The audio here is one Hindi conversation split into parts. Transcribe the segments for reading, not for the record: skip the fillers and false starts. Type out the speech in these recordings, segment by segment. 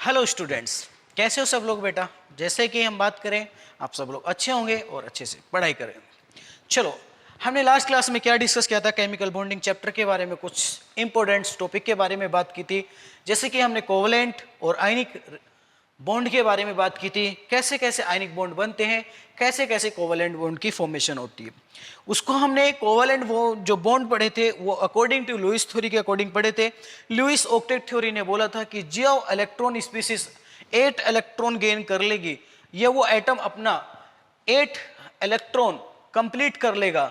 हेलो स्टूडेंट्स, कैसे हो सब लोग बेटा। जैसे कि हम बात करें, आप सब लोग अच्छे होंगे और अच्छे से पढ़ाई करें। चलो, हमने लास्ट क्लास में क्या डिस्कस किया था? केमिकल बॉन्डिंग चैप्टर के बारे में कुछ इंपॉर्टेंट टॉपिक के बारे में बात की थी। जैसे कि हमने कोवलेंट और आयनिक बॉन्ड के बारे में बात की थी, कैसे कैसे आयनिक बॉन्ड बनते हैं, कैसे कैसे कोवलेंट बॉन्ड की फॉर्मेशन होती है। उसको हमने कोवलेंट वो जो बॉन्ड पढ़े थे वो अकॉर्डिंग टू लुईस थ्योरी के अकॉर्डिंग पढ़े थे। लुईस ऑक्टेट थ्योरी ने बोला था कि जो इलेक्ट्रॉन स्पीसीज 8 इलेक्ट्रॉन गेन कर लेगी या वो एटम अपना 8 इलेक्ट्रॉन कंप्लीट कर लेगा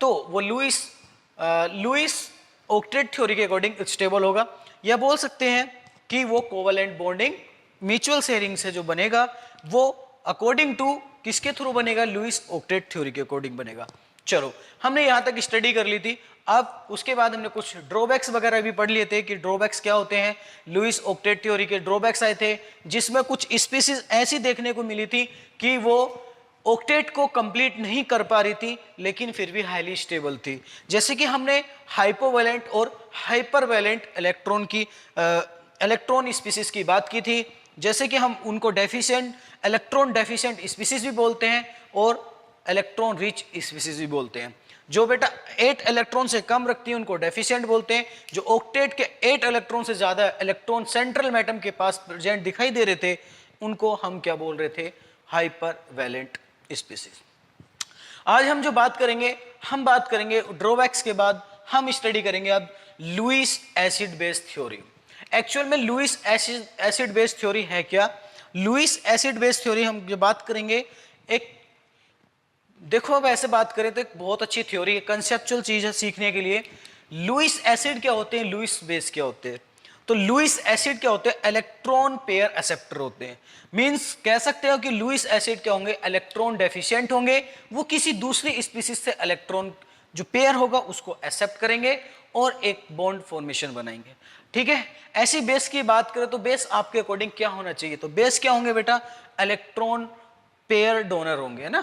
तो वो लुईस ऑक्टेट थ्योरी के अकॉर्डिंग स्टेबल होगा, या बोल सकते हैं कि वो कोवलेंट बॉन्डिंग म्यूचुअल शेयरिंग से जो बनेगा वो अकॉर्डिंग टू किसके थ्रू बनेगा? लुईस ऑक्टेट थ्योरी के अकॉर्डिंग बनेगा। चलो, हमने यहां तक स्टडी कर ली थी। अब उसके बाद हमने कुछ ड्रॉबैक्स वगैरह भी पढ़ लिए थे कि ड्रॉबैक्स क्या होते हैं। लुईस ऑक्टेट थ्योरी के ड्रॉबैक्स आए थे जिसमें कुछ स्पीसीज ऐसी देखने को मिली थी कि वो ऑक्टेट को कंप्लीट नहीं कर पा रही थी लेकिन फिर भी हाईली स्टेबल थी। जैसे कि हमने हाइपोवैलेंट और हाइपरवैलेंट इलेक्ट्रॉन स्पीसीज की बात की थी। जैसे कि हम उनको इलेक्ट्रॉन डेफिशिएंट स्पीसीज भी बोलते हैं और इलेक्ट्रॉन रिच स्पीसीज भी बोलते हैं। जो बेटा 8 इलेक्ट्रॉन से कम रखती है उनको डेफिशिएंट बोलते हैं। जो ऑक्टेट के 8 इलेक्ट्रॉन से ज्यादा इलेक्ट्रॉन सेंट्रल एटम के पास प्रेजेंट दिखाई दे रहे थे उनको हम क्या बोल रहे थे? हाइपरवैलेंट स्पीसीज। आज हम जो बात करेंगे ड्रॉबैक्स के बाद हम स्टडी करेंगे अब Lewis acid base theory. Actual में लुईस एसिड बेस थ्योरी है क्या? लुईस एसिड बेस थ्योरी हम जो बात करेंगे, एक देखो अब ऐसे बात करें तो एक बहुत अच्छी थ्योरी है, कंसेप्चुअल चीज है सीखने के लिए। लुईस एसिड क्या होते हैं, लुईस बेस क्या होते हैं? तो लुईस एसिड क्या होते हैं? इलेक्ट्रॉन पेयर एक्सेप्टर होते हैं। मींस कह सकते हो कि लुईस एसिड क्या होंगे? इलेक्ट्रॉन डेफिशिएंट होंगे। वो किसी दूसरी स्पीसीज से इलेक्ट्रॉन जो पेयर होगा उसको एक्सेप्ट करेंगे और एक बॉन्ड फॉर्मेशन बनाएंगे। ठीक है, ऐसी बेस की बात करें तो बेस आपके अकॉर्डिंग क्या होना चाहिए? तो बेस क्या होंगे बेटा? इलेक्ट्रॉन पेयर डोनर होंगे, है ना।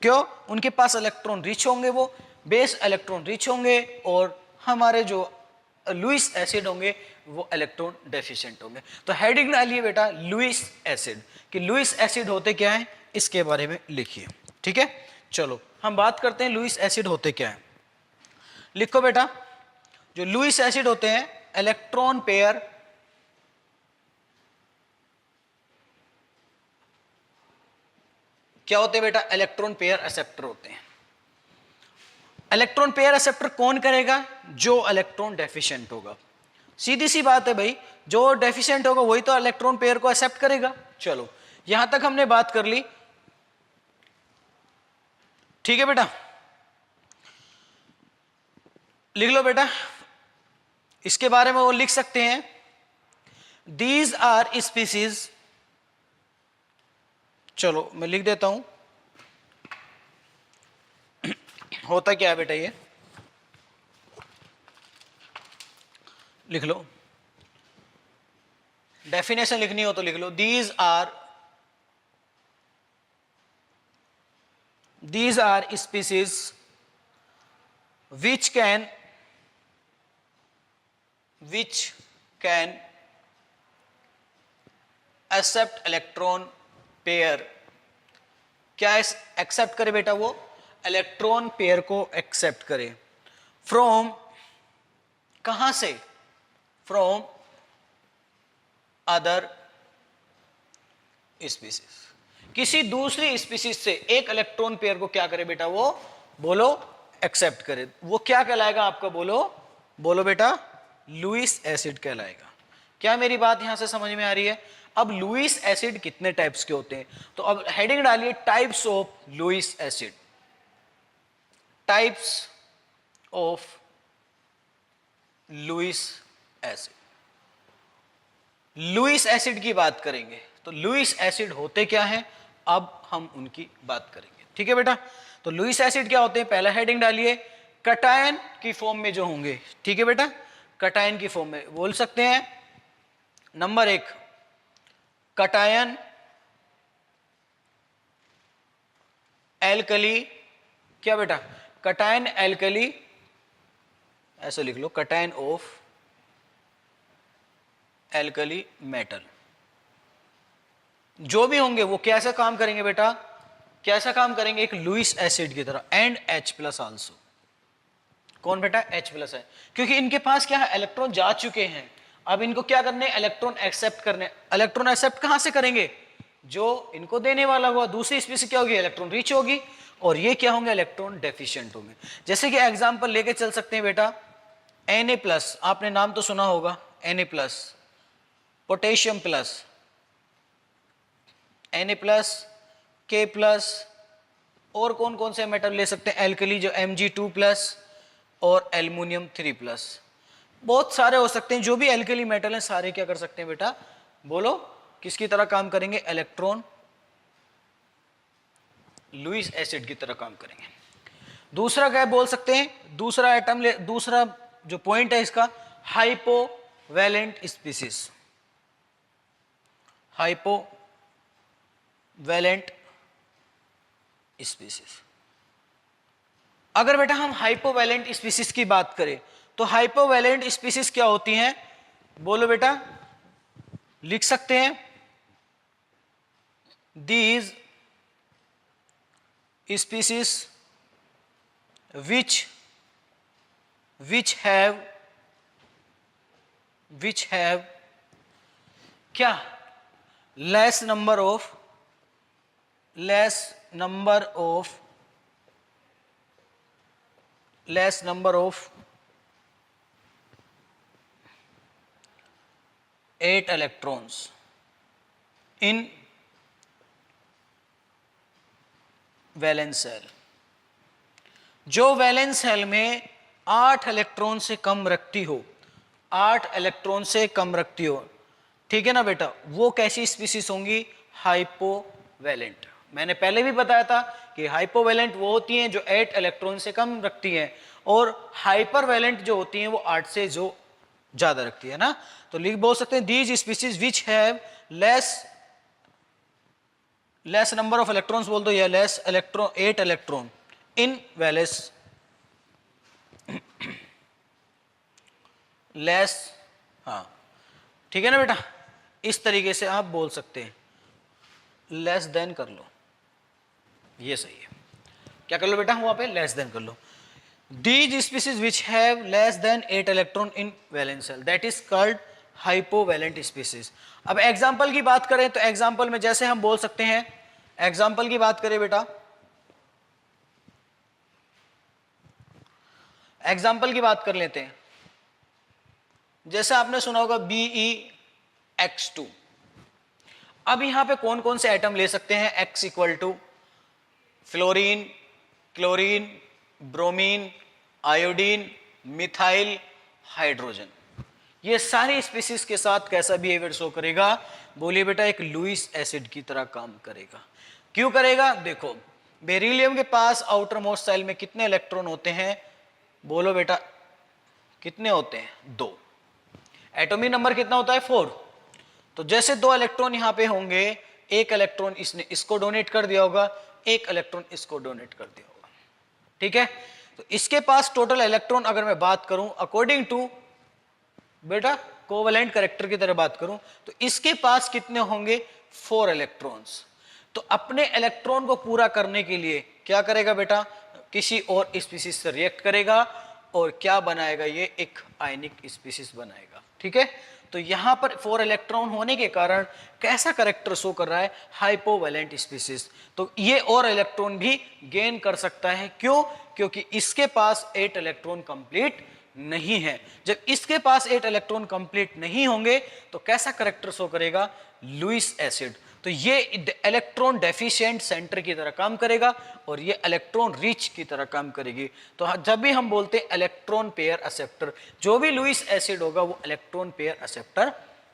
क्यों? उनके पास इलेक्ट्रॉन रिच होंगे, वो बेस इलेक्ट्रॉन रिच होंगे, और हमारे जो लुईस एसिड होंगे वो इलेक्ट्रॉन डेफिशिएंट होंगे। तो हेडिंग डालिए बेटा लुईस एसिड, कि लुईस एसिड होते क्या है इसके बारे में लिखिए। ठीक है, चलो हम बात करते हैं लुईस एसिड होते क्या है। लिखो बेटा, जो लुईस एसिड होते हैं इलेक्ट्रॉन पेयर क्या होते हैं बेटा? इलेक्ट्रॉन पेयर एक्सेप्टर होते हैं। इलेक्ट्रॉन पेयर एक्सेप्टर कौन करेगा? जो इलेक्ट्रॉन डेफिशिएंट होगा। सीधी सी बात है भाई, जो डेफिशिएंट होगा वही तो इलेक्ट्रॉन पेयर को एक्सेप्ट करेगा। चलो, यहां तक हमने बात कर ली। ठीक है बेटा, लिख लो बेटा, इसके बारे में वो लिख सकते हैं, दीज आर स्पीसीज। चलो मैं लिख देता हूं, होता क्या है बेटा, ये लिख लो। डेफिनेशन लिखनी हो तो लिख लो, these are species which can accept electron pair। क्या एक्सेप्ट करे बेटा? वो इलेक्ट्रॉन पेयर को एक्सेप्ट करे। फ्रॉम, कहां से? फ्रॉम अदर स्पीसीज, किसी दूसरी स्पीसीज से एक इलेक्ट्रॉन पेयर को क्या करे बेटा? वो बोलो एक्सेप्ट करे। वो क्या कहलाएगा आपका? बोलो बेटा, लुईस एसिड कहलाएगा। क्या मेरी बात यहां से समझ में आ रही है? अब लुईस एसिड कितने टाइप्स के होते हैं? तो अब हेडिंग डालिए types of Lewis acid. Types of Lewis acid. Lewis acid की बात करेंगे तो लुईस एसिड होते क्या हैं, अब हम उनकी बात करेंगे। ठीक है बेटा, तो लुईस एसिड क्या होते हैं? पहला हेडिंग डालिए, कटायन की फॉर्म में जो होंगे। ठीक है बेटा, कटायन की फॉर्म में बोल सकते हैं। Number 1, cation alkali. क्या बेटा? कटायन एल्कली, ऐसा लिख लो, कटायन ऑफ एल्कली मेटल। जो भी होंगे वो कैसा काम करेंगे बेटा, कैसा काम करेंगे, एक लुईस एसिड की तरह। एंड H प्लस आल्सो, कौन बेटा, H प्लस है, क्योंकि इनके पास क्या है, इलेक्ट्रॉन जा चुके हैं। अब इनको क्या करने, इलेक्ट्रॉन एक्सेप्ट करने। इलेक्ट्रॉन एक्सेप्ट कहां से करेंगे, जो इनको देने वाला हुआ। दूसरी स्पीसीज क्या होगी, इलेक्ट्रॉन रिच होगी, और ये क्या होंगे, इलेक्ट्रॉन डेफिशिएंट होंगे। जैसे कि एग्जांपल लेके चल सकते हैं बेटा, Na+, आपने नाम तो सुना होगा, Na+, potassium plus, Na+, K+, और कौन कौन से मेटल ले सकते हैं, एल्कली जो Mg2+, और एल्युमिनियम 3+, बहुत सारे हो सकते हैं। जो भी एल्कली मेटल हैं सारे क्या कर सकते हैं बेटा, बोलो किसकी तरह काम करेंगे, इलेक्ट्रॉन लुईस एसिड की तरह काम करेंगे। दूसरा क्या बोल सकते हैं, दूसरा एटम दूसरा जो पॉइंट है इसका, हाइपोवैलेंट स्पीसीज, हाइपोवैलेंट स्पीसीज। अगर बेटा हम हाइपोवैलेंट स्पीसीज की बात करें तो हाइपोवैलेंट स्पीसीज क्या होती हैं, बोलो बेटा, लिख सकते हैं, दीज स्पीसीज which have क्या, less number of 8 electrons in valence shell. जो वैलेंस सेल में 8 इलेक्ट्रॉन से कम रखती हो, 8 इलेक्ट्रॉन से कम रखती हो, ठीक है ना बेटा, वो कैसी स्पीसीज होंगी, हाइपोवैलेंट। मैंने पहले भी बताया था कि हाइपोवैलेंट वो होती हैं जो 8 इलेक्ट्रॉन से कम रखती हैं, और हाइपरवैलेंट जो होती हैं वो 8 से जो ज्यादा रखती है ना। तो लिख बोल सकते हैं, these species which have less number of electrons बोल दो, या less electron, 8 electron in valence less, हाँ ठीक है ना बेटा, इस तरीके से आप बोल सकते हैं, लेस देन कर लो, ये सही है। क्या कर लो बेटा, वहां पे लेस देन कर लो। These species which have less than 8 electron in valence cell, that is called hypovalent species। अब एग्जाम्पल की बात करें तो एग्जाम्पल में जैसे हम बोल सकते हैं, एग्जाम्पल की बात करें बेटा, एग्जाम्पल की बात कर लेते हैं। जैसे आपने सुना होगा BeX2। अब यहां पे कौन कौन से एटम ले सकते हैं, X equal to fluorine, chlorine, bromine, iodine, methyl, hydrogen. ये सारी स्पीसीज के साथ कैसा बिहेवियर शो करेगा, बोलिए बेटा, एक लुईस एसिड की तरह काम करेगा। क्यों करेगा, देखो बेरिलियम के पास आउटर मोस्ट सेल में कितने इलेक्ट्रॉन होते हैं, बोलो बेटा कितने होते हैं, 2। एटॉमिक नंबर कितना होता है, 4। तो जैसे 2 इलेक्ट्रॉन यहां पे होंगे, एक इलेक्ट्रॉन इसने इसको डोनेट कर दिया होगा, एक इलेक्ट्रॉन इसको डोनेट कर दिया होगा, ठीक है। तो इसके पास टोटल इलेक्ट्रॉन अगर मैं बात करूं अकॉर्डिंग टू बेटा कोवैलेंट कैरेक्टर की तरह बात करूं, तो इसके पास कितने होंगे, 4 इलेक्ट्रॉन्स। तो अपने इलेक्ट्रॉन को पूरा करने के लिए क्या करेगा बेटा, किसी और स्पीसीज से रिएक्ट करेगा और क्या बनाएगा, ये एक आयनिक स्पीसीज बनाएगा, ठीक है। तो यहां पर 4 इलेक्ट्रॉन होने के कारण कैसा कैरेक्टर शो कर रहा है, हाइपोवैलेंट स्पीसीज। तो ये और इलेक्ट्रॉन भी गेन कर सकता है, क्यों, क्योंकि इसके पास 8 इलेक्ट्रॉन कंप्लीट नहीं है। जब इसके पास 8 इलेक्ट्रॉन कंप्लीट नहीं होंगे तो कैसा कैरेक्टर शो करेगा, लुईस एसिड। तो ये इलेक्ट्रॉन डेफिशिएंट सेंटर की तरह काम करेगा और ये इलेक्ट्रॉन रिच की तरह काम करेगी। तो जब भी हम बोलते हैं इलेक्ट्रॉन पेयर एक्सेप्टर, जो भी लुईस एसिड होगा वो इलेक्ट्रॉन पेयर एक्सेप्टर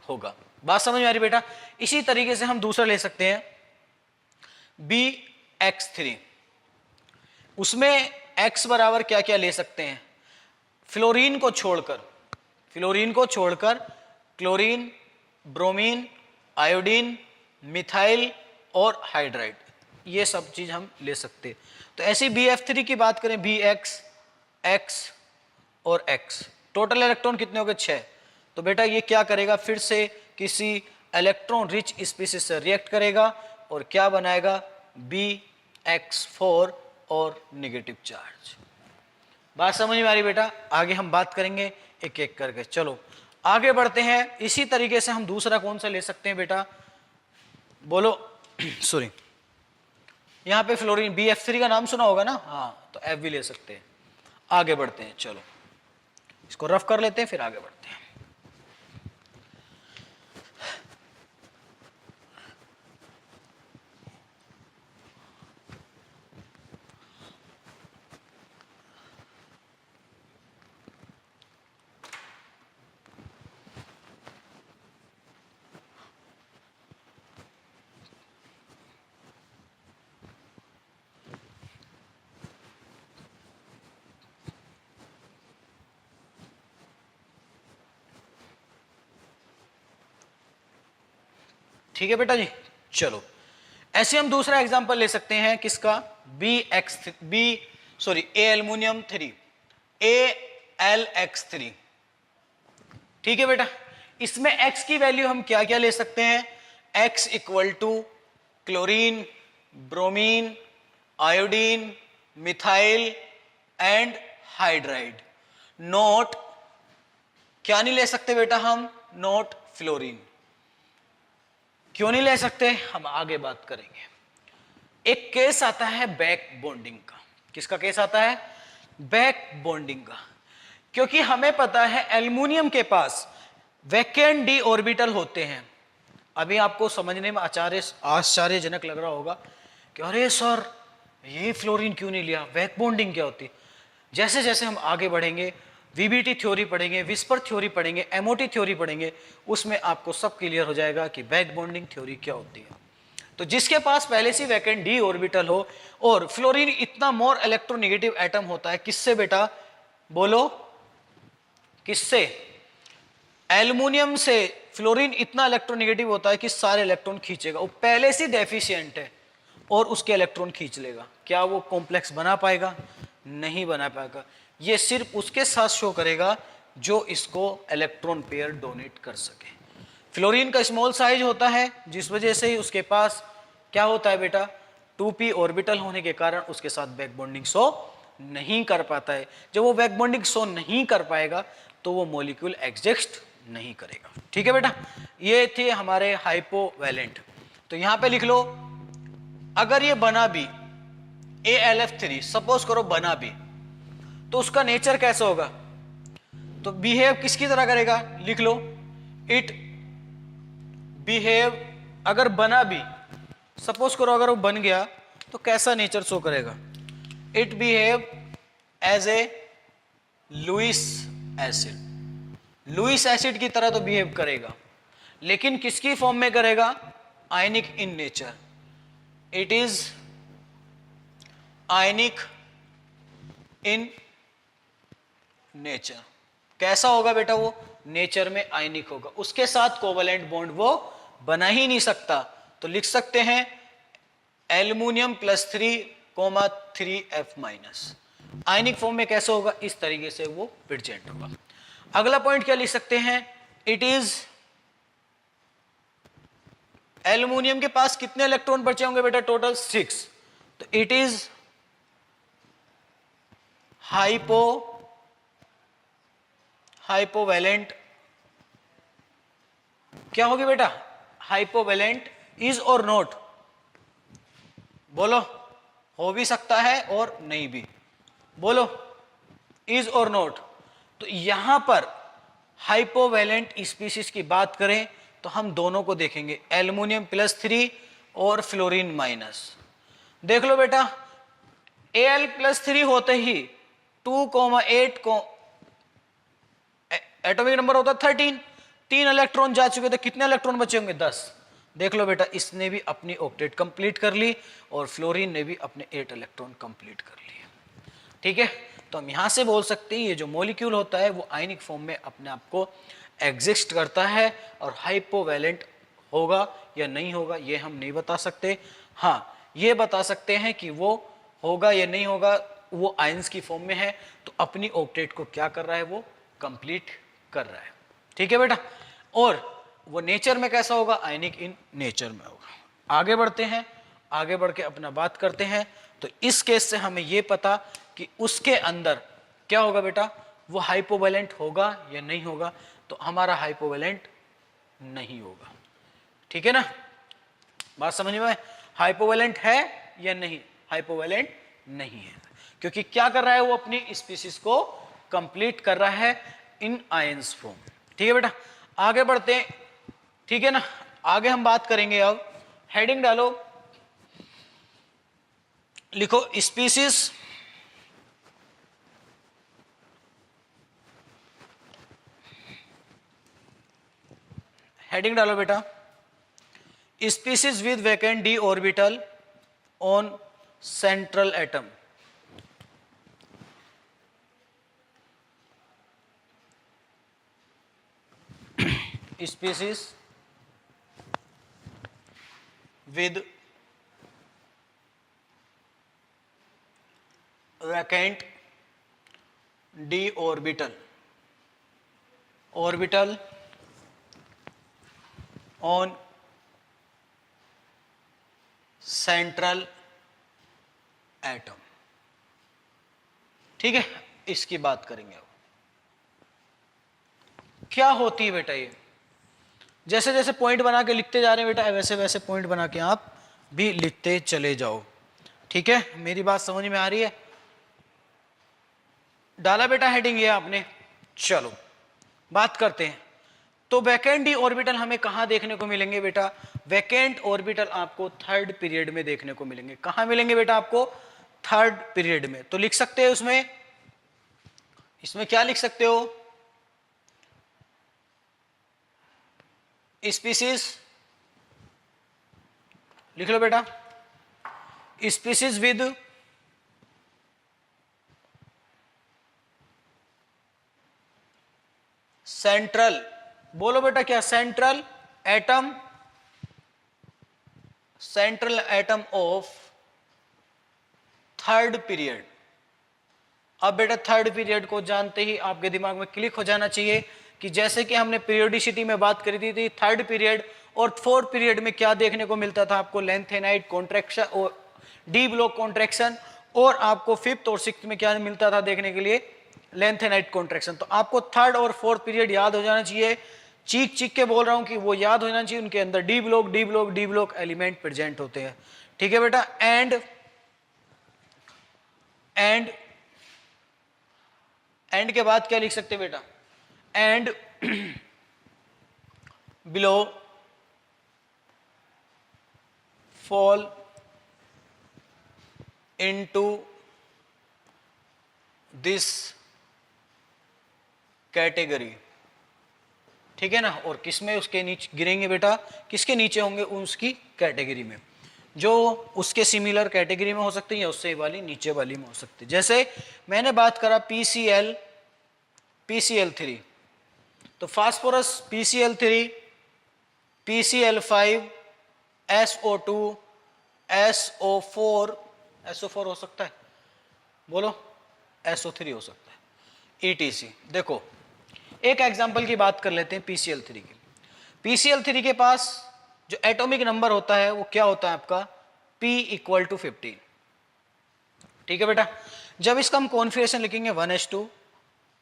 होगा। बात समझ में आ रही बेटा। इसी तरीके से हम दूसरा ले सकते हैं BX3। उसमें X बराबर क्या क्या ले सकते हैं, फ्लोरीन को छोड़कर क्लोरीन, ब्रोमीन, आयोडीन, मिथाइल और हाइड्राइड, ये सब चीज हम ले सकते हैं। तो ऐसी BF3 की बात करें, BX, X और X, टोटल इलेक्ट्रॉन कितने हो गए, 6। तो बेटा ये क्या करेगा, फिर से किसी इलेक्ट्रॉन रिच स्पीसीज से रिएक्ट करेगा और क्या बनाएगा, BX4 और नेगेटिव चार्ज। बात समझ में आ रही बेटा? आगे हम बात करेंगे एक एक करके। चलो आगे बढ़ते हैं। इसी तरीके से हम दूसरा कौन सा ले सकते हैं बेटा, बोलो सॉरी, यहां पे फ्लोरीन BF3 का नाम सुना होगा ना, हाँ, तो F भी ले सकते हैं। आगे बढ़ते हैं, चलो इसको रफ कर लेते हैं फिर आगे बढ़ते हैं। ठीक है बेटा जी, चलो ऐसे हम दूसरा एग्जांपल ले सकते हैं किसका, एल्युमिनियम 3, AlX3। ठीक है बेटा, इसमें X की वैल्यू हम क्या क्या ले सकते हैं, X equal to chlorine, bromine, iodine, methyl and hydride. Note क्या नहीं ले सकते बेटा हम, नोट फ्लोरीन। क्यों नहीं ले सकते, हम आगे बात करेंगे। एक केस आता है बैक बॉन्डिंग का। किसका केस आता है, बैक बॉन्डिंग का। क्योंकि हमें पता है एल्युमिनियम के पास वैकेंट डी ऑर्बिटल होते हैं। अभी आपको समझने में आश्चर्यजनक लग रहा होगा कि अरे सर ये फ्लोरीन क्यों नहीं लिया, बैक बॉन्डिंग क्या होती है। जैसे जैसे हम आगे बढ़ेंगे, वीबीटी थ्योरी पढ़ेंगे, विस्पर थ्योरी पढ़ेंगे, एमओटी थ्योरी पढ़ेंगे, उसमें आपको सब क्लियर हो जाएगा कि बैक बॉन्डिंग थ्योरी क्या होती है। तो जिसके पास पहले से वैकेंट डी ऑर्बिटल हो, और फ्लोरीन इतना मोर इलेक्ट्रोनेगेटिव एटम होता है, किससे बेटा, बोलो किससे, एल्युमिनियम से फ्लोरीन इतना इलेक्ट्रोनेगेटिव होता है कि सारे इलेक्ट्रॉन खींचेगा। वो पहले से डेफिशिएंट है और उसके इलेक्ट्रॉन खींच लेगा। क्या वो कॉम्प्लेक्स बना पाएगा, नहीं बना पाएगा। ये सिर्फ उसके साथ शो करेगा जो इसको इलेक्ट्रॉन पेयर डोनेट कर सके। फ्लोरीन का स्मॉल साइज होता है, जिस वजह से ही उसके पास क्या होता है बेटा, 2p ऑर्बिटल होने के कारण उसके साथ बैक बॉन्डिंग शो नहीं कर पाता है। जब वो बैक बॉन्डिंग शो नहीं कर पाएगा तो वो मॉलिक्यूल एग्जिस्ट नहीं करेगा। ठीक है बेटा, ये थे हमारे हाइपोवैलेंट। तो यहां पे लिख लो, अगर ये बना भी AlF3, सपोज करो बना भी, तो उसका नेचर कैसा होगा, तो बिहेव किसकी तरह करेगा, लिख लो, इट बिहेव, अगर बना भी, सपोज करो अगर वो बन गया तो कैसा नेचर शो करेगा, it behave as a Lewis acid. Lewis acid की तरह तो बिहेव करेगा, लेकिन किसकी फॉर्म में करेगा, ionic in nature. It is ionic in nature. कैसा होगा बेटा, वो नेचर में आयनिक होगा, उसके साथ कोवलेंट बॉन्ड वो बना ही नहीं सकता। तो लिख सकते हैं एल्युमिनियम +3, 3F-। आयनिक फॉर्म में कैसा होगा, इस तरीके से वो प्रेजेंट होगा। अगला पॉइंट क्या लिख सकते हैं, इट इज, एल्युमिनियम के पास कितने इलेक्ट्रॉन बचे होंगे बेटा, टोटल 6। तो इट इज हाइपोवैलेंट। क्या होगी बेटा, हाइपोवैलेंट। इज और नॉट, बोलो, हो भी सकता है और नहीं भी, बोलो इज और नॉट। तो यहां पर हाइपोवैलेंट स्पीशीज की बात करें तो हम दोनों को देखेंगे, एल्युमिनियम +3 और फ्लोरीन -। देख लो बेटा, Al+3 होते ही 2,8 को एटॉमिक नंबर होता है 13, 3 इलेक्ट्रॉन जा चुके थे, कितने इलेक्ट्रॉन बचे होंगे, 10। देख लो बेटा, इसने भी अपनी ऑक्टेट कंप्लीट कर ली और फ्लोरीन ने भी अपने 8 इलेक्ट्रॉन कंप्लीट कर लिए। ठीक है, तो हम यहां से बोल सकते हैं ये जो मॉलिक्यूल होता है वो आयनिक फॉर्म में अपने आप को एग्जिस्ट करता है, और हाइपोवैलेंट होगा या नहीं होगा ये हम नहीं बता सकते। हाँ, ये बता सकते हैं कि वो होगा या नहीं होगा, वो आयंस की फॉर्म में है तो अपनी ऑक्टेट को क्या कर रहा है, वो कंप्लीट कर रहा है। ठीक है बेटा, और वो नेचर में कैसा होगा, आयनिक इन नेचर में होगा। आगे बढ़ते हैं, आगे बढ़ के अपना बात करते हैं। तो इस केस से हमें ये पता कि उसके अंदर क्या होगा बेटा, वो हाइपोवैलेंट होगा या नहीं होगा। तो हमारा हाइपोवैलेंट नहीं होगा, ठीक है ना, बात समझ में, हाइपोवैलेंट है या नहीं, हाइपोवैलेंट नहीं है, क्योंकि क्या कर रहा है वो, अपनी स्पीसीज को कंप्लीट कर रहा है इन आयंस फॉर्म। ठीक है बेटा, आगे बढ़ते हैं, ठीक है ना। आगे हम बात करेंगे, अब हेडिंग डालो, लिखो स्पीसीज हेडिंग डालो बेटा, species with vacant d orbital on central atom. Species with vacant d orbital on central atom. ठीक है, इसकी बात करेंगे। अब क्या होती है बेटा ये, जैसे जैसे पॉइंट बना के लिखते जा रहे हैं बेटा, वैसे वैसे पॉइंट बना के आप भी लिखते चले जाओ। ठीक है, मेरी बात समझ में आ रही है? डाला बेटा हेडिंग ये आपने। चलो बात करते हैं। तो वैकेंट डी ऑर्बिटल हमें कहां देखने को मिलेंगे बेटा, वैकेंट ऑर्बिटल आपको थर्ड पीरियड में देखने को मिलेंगे। कहां मिलेंगे बेटा आपको, थर्ड पीरियड में। तो लिख सकते हो इसमें क्या लिख सकते हो, स्पीसीज लिख लो बेटा, स्पीसीज विद सेंट्रल, बोलो बेटा क्या, central atom of third period. अब बेटा थर्ड पीरियड को जानते ही आपके दिमाग में क्लिक हो जाना चाहिए कि जैसे कि हमने पीरियोडिसिटी में बात करी थी, थर्ड पीरियड और फोर्थ पीरियड में क्या देखने को मिलता था आपको, लेंथेनाइट कॉन्ट्रैक्शन और डी ब्लॉक कॉन्ट्रैक्शन, और आपको फिफ्थ और सिक्स्थ में क्या मिलता था देखने के लिए, लेंथेनाइट कॉन्ट्रैक्शन। तो आपको थर्ड और फोर्थ पीरियड याद हो जाना चाहिए, चीख चीख के बोल रहा हूं कि वो याद होना चाहिए, उनके अंदर डी ब्लॉक एलिमेंट प्रेजेंट होते हैं। ठीक है बेटा, एंड के बाद क्या लिख सकते हैं बेटा, and below fall into this category. ठीक है ना, और किसमें उसके नीचे गिरेंगे बेटा, किसके नीचे होंगे, उसकी कैटेगरी में, जो उसके सिमिलर कैटेगरी में हो सकती है या उससे वाली नीचे वाली में हो सकती है। जैसे मैंने बात करा PCl3, तो phosphorus PCl3, PCl5, SO2, SO4 हो सकता है, बोलो SO3 हो सकता है, ETC। देखो एक एग्जांपल की बात कर लेते हैं PCl3 की। PCl3 के पास जो एटॉमिक नंबर होता है वो क्या होता है आपका, P = 15। ठीक है बेटा, जब इसका हम कॉन्फ़िगरेशन लिखेंगे 1s2,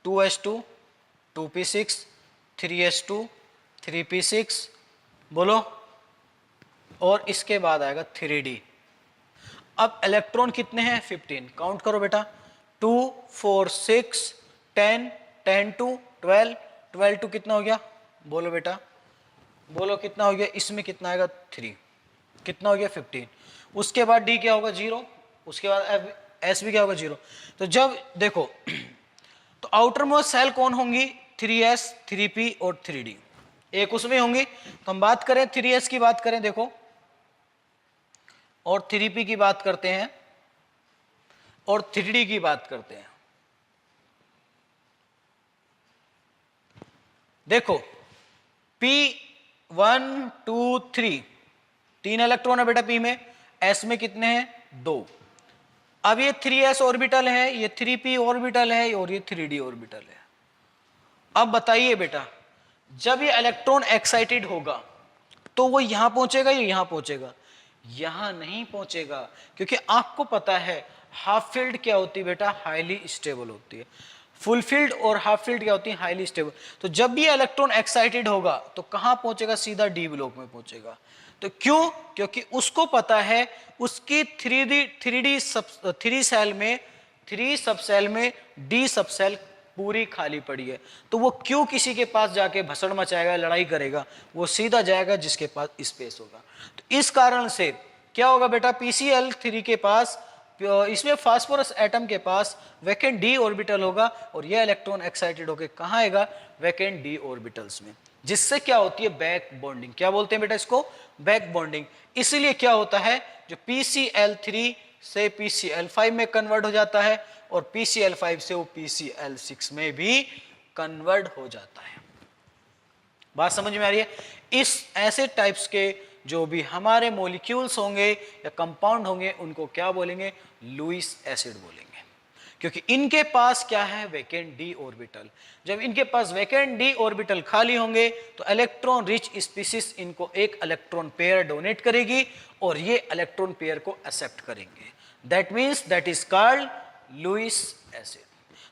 2s2, 2p6, 3s2, 3p6, बोलो, और इसके बाद आएगा 3d। अब इलेक्ट्रॉन कितने हैं, 15, काउंट करो बेटा, 2 4 6 10 10 2 12 12 2 कितना हो गया, बोलो बेटा, बोलो कितना हो गया, इसमें कितना आएगा 3, कितना हो गया 15। उसके बाद डी क्या होगा 0, उसके बाद एस भी क्या होगा 0। तो जब देखो तो आउटर मोस्ट सेल कौन होंगी, 3s 3p और 3d, एक उसमें होंगी। तो हम बात करें 3s की बात करें देखो, और 3p की बात करते हैं, और 3d की बात करते हैं। देखो P1 2 3, 3 इलेक्ट्रॉन है बेटा P में, S में कितने हैं 2। अब ये 3s ऑर्बिटल है, ये 3p ऑर्बिटल है, और ये 3d ऑर्बिटल है। अब बताइए बेटा, जब ये इलेक्ट्रॉन एक्साइटेड होगा तो वो यहां पहुंचेगा या यहां पहुंचेगा? यहां नहीं पहुंचेगा, क्योंकि आपको पता है हाफ फील्ड क्या होती है बेटा? हाईली स्टेबल होती है। फुल फील्ड और हाफ फील्ड क्या होती है? Highly stable. तो जब भी इलेक्ट्रॉन एक्साइटेड होगा तो कहां पहुंचेगा? सीधा डी ब्लॉक में पहुंचेगा। तो क्यों? क्योंकि उसको पता है उसकी 3 सब सेल में डी सब सेल पूरी खाली पड़ी है। तो वो क्यों किसी के पास जाके भसड़ मचाएगा, लड़ाई करेगा? वो सीधा जाएगा जिसके पास स्पेस होगा। तो इस कारण से क्या होगा बेटा? PCl3 के पास, इसमें फास्फोरस एटम के पास वैकेंट डी ऑर्बिटल होगा और यह इलेक्ट्रॉन एक्साइटेड होकर कहां आएगा? वैकेंट डी ऑर्बिटल्स में, जिससे क्या होती है? Back bonding. क्या बोलते हैं बेटा इसको? Back bonding. इसलिए क्या होता है? जो PCl3 से PCl5 में कन्वर्ट हो जाता है और PCl5 से वो PCl6 में भी कन्वर्ट हो जाता है। बात समझ में आ रही है? इस ऐसे टाइप्स के जो भी हमारे मॉलिक्यूल्स होंगे या कंपाउंड होंगे उनको क्या बोलेंगे? लुईस एसिड बोलेंगे, क्योंकि इनके पास क्या है? Vacant d orbital. जब इनके पास वैकेंट डी ऑर्बिटल खाली होंगे तो इलेक्ट्रॉन रिच स्पीसीज इनको एक इलेक्ट्रॉन पेयर डोनेट करेगी और ये इलेक्ट्रॉन पेयर को एक्सेप्ट करेंगे। That means that is called Lewis acid.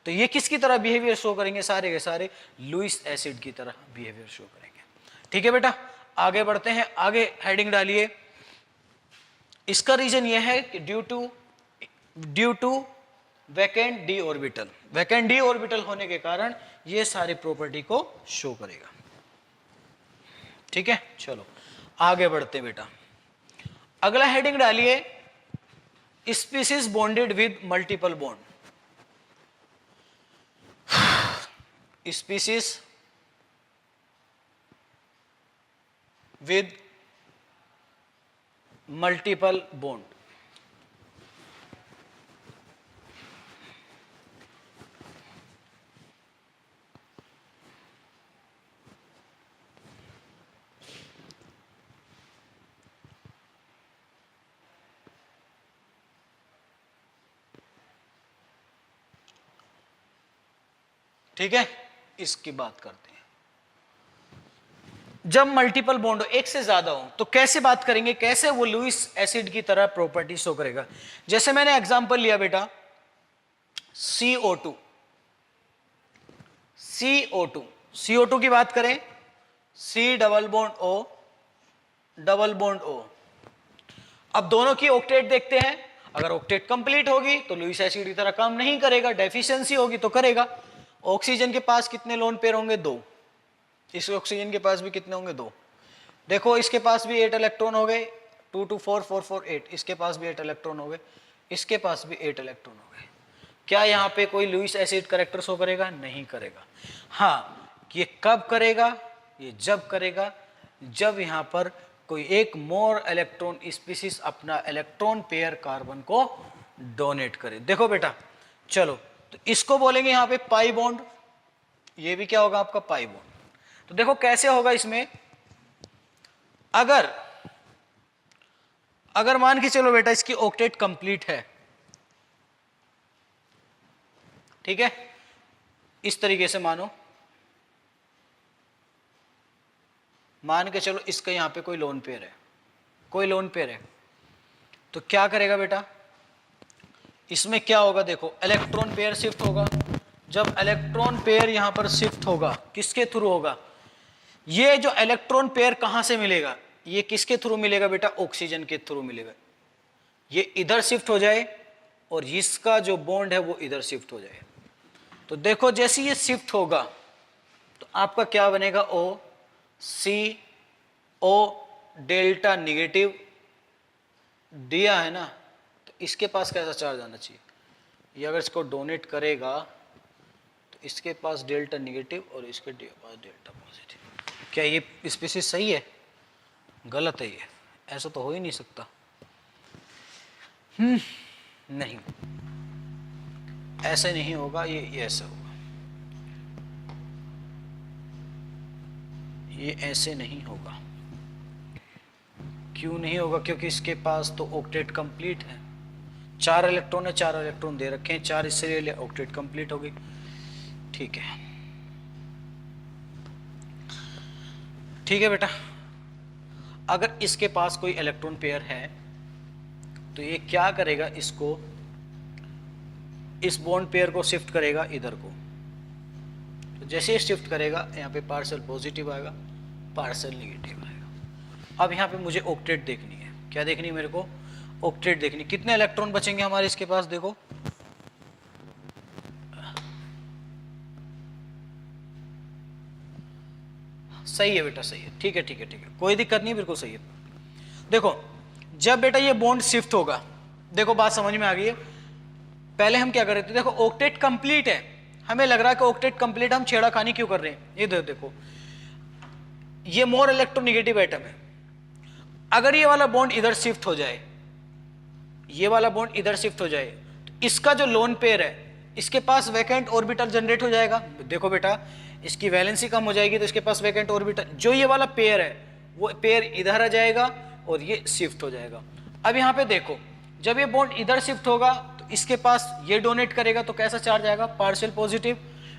तो ये किसकी तरह बिहेवियर शो करेंगे? सारे के सारे लुईस एसिड की तरह बिहेवियर शो करेंगे। ठीक है बेटा, आगे बढ़ते हैं। आगे हेडिंग डालिए। इसका रीजन यह है कि due to vacant d orbital. Vacant d orbital होने के कारण ये सारी प्रॉपर्टी को शो करेगा। ठीक है, चलो आगे बढ़ते हैं बेटा। अगला हेडिंग डालिए, species bonded with multiple bond. Species with multiple bond. ठीक है, इसकी बात करते हैं। जब मल्टीपल बॉन्ड हो, एक से ज्यादा हो, तो कैसे बात करेंगे? कैसे वो लुईस एसिड की तरह प्रॉपर्टी शो करेगा? जैसे मैंने एग्जांपल लिया बेटा CO2। CO2 की बात करें, C double bond O double bond O। अब दोनों की ऑक्टेट देखते हैं। अगर ऑक्टेट कंप्लीट होगी तो लुईस एसिड की तरह काम नहीं करेगा, डेफिशिएंसी होगी तो करेगा। ऑक्सीजन के पास कितने लोन पेयर होंगे? 2। इस ऑक्सीजन के पास भी कितने होंगे? 2। देखो इसके पास भी 8 इलेक्ट्रॉन हो गए, 2 2 4 4 4 8। इसके पास भी 8 इलेक्ट्रॉन हो गए, इसके पास भी 8 इलेक्ट्रॉन हो गए। क्या यहाँ पे कोई लुईस एसिड कैरेक्टर शो करेगा? नहीं करेगा। हाँ, ये कब करेगा? ये जब करेगा जब यहाँ पर कोई एक मोर इलेक्ट्रॉन स्पीसीज अपना इलेक्ट्रॉन पेयर कार्बन को डोनेट करे। देखो बेटा, चलो तो इसको बोलेंगे यहाँ पे पाई बॉन्ड। ये भी क्या होगा आपका? Pi bond. तो देखो कैसे होगा इसमें। अगर मान के चलो बेटा इसकी ऑक्टेट कंप्लीट है, ठीक है, इस तरीके से मान के चलो इसका यहां पे कोई लोन पेयर है, तो क्या करेगा बेटा? इसमें क्या होगा? देखो इलेक्ट्रॉन पेयर शिफ्ट होगा। जब इलेक्ट्रॉन पेयर यहां पर शिफ्ट होगा, किसके थ्रू होगा? ये जो इलेक्ट्रॉन पेयर कहां से मिलेगा? ये किसके थ्रू मिलेगा बेटा? ऑक्सीजन के थ्रू मिलेगा। ये इधर शिफ्ट हो जाए और इसका जो बॉन्ड है वो इधर शिफ्ट हो जाए। तो देखो जैसे ये शिफ्ट होगा तो आपका क्या बनेगा? O डेल्टा निगेटिव दिया है ना, तो इसके पास कैसा चार्ज आना चाहिए? ये अगर इसको डोनेट करेगा तो इसके पास डेल्टा निगेटिव और इसके पास डेल्टा पॉजिटिव। क्या ये स्पीसीज सही है? गलत है। ये ऐसा तो हो ही नहीं सकता। नहीं, ऐसे नहीं होगा। ये ऐसे होगा। ये ऐसे नहीं होगा। क्यों नहीं होगा? क्योंकि इसके पास तो ऑक्टेट कंप्लीट है। 4 इलेक्ट्रॉन है, 4 इलेक्ट्रॉन दे रखे हैं, 4 इससे ले लिया, ऑक्टेट कंप्लीट हो गई। ठीक है, ठीक है बेटा, अगर इसके पास कोई इलेक्ट्रॉन पेयर है तो ये क्या करेगा, इसको, इस बॉन्ड पेयर को शिफ्ट करेगा इधर को। तो जैसे ही शिफ्ट करेगा यहाँ पे पार्शियल पॉजिटिव आएगा, पार्शियल नेगेटिव आएगा। अब यहाँ पे मुझे ऑक्टेट देखनी है। क्या देखनी है मेरे को? ऑक्टेट देखनी। कितने इलेक्ट्रॉन बचेंगे हमारे इसके पास? देखो सही है बेटा, सही है, ठीक है ठीक है ठीक है, कोई दिक्कत नहीं, बिल्कुल सही है। देखो जब बेटा ये बॉन्ड शिफ्ट होगा, देखो बात समझ में आ गई है। पहले हम क्या कर रहे थे, देखो ऑक्टेट कंप्लीट है, हमें लग रहा है कि ऑक्टेट कंप्लीट, हम छेड़ाखानी क्यों कर रहे हैं? ये देखो ये मोर इलेक्ट्रोनेगेटिव एटम है। अगर ये वाला बॉन्ड इधर शिफ्ट हो जाए, ये वाला बॉन्ड इधर शिफ्ट हो जाए, तो इसका जो लोन पेयर है इसके पास वैकेंट ऑर्बिटल जनरेट हो जाएगा। देखो बेटा इसकी वैलेंसी कम हो जाएगी तो इसके पास वैकेंट ऑर्बिटल, जो ये वाला पेयर है वो पेयर इधर आ जाएगा और ये शिफ्ट हो जाएगा। अब यहाँ पे देखो जब ये बॉन्ड इधर शिफ्ट होगा तो इसके पास ये डोनेट करेगा तो कैसा चार्ज आएगा? Partial positive.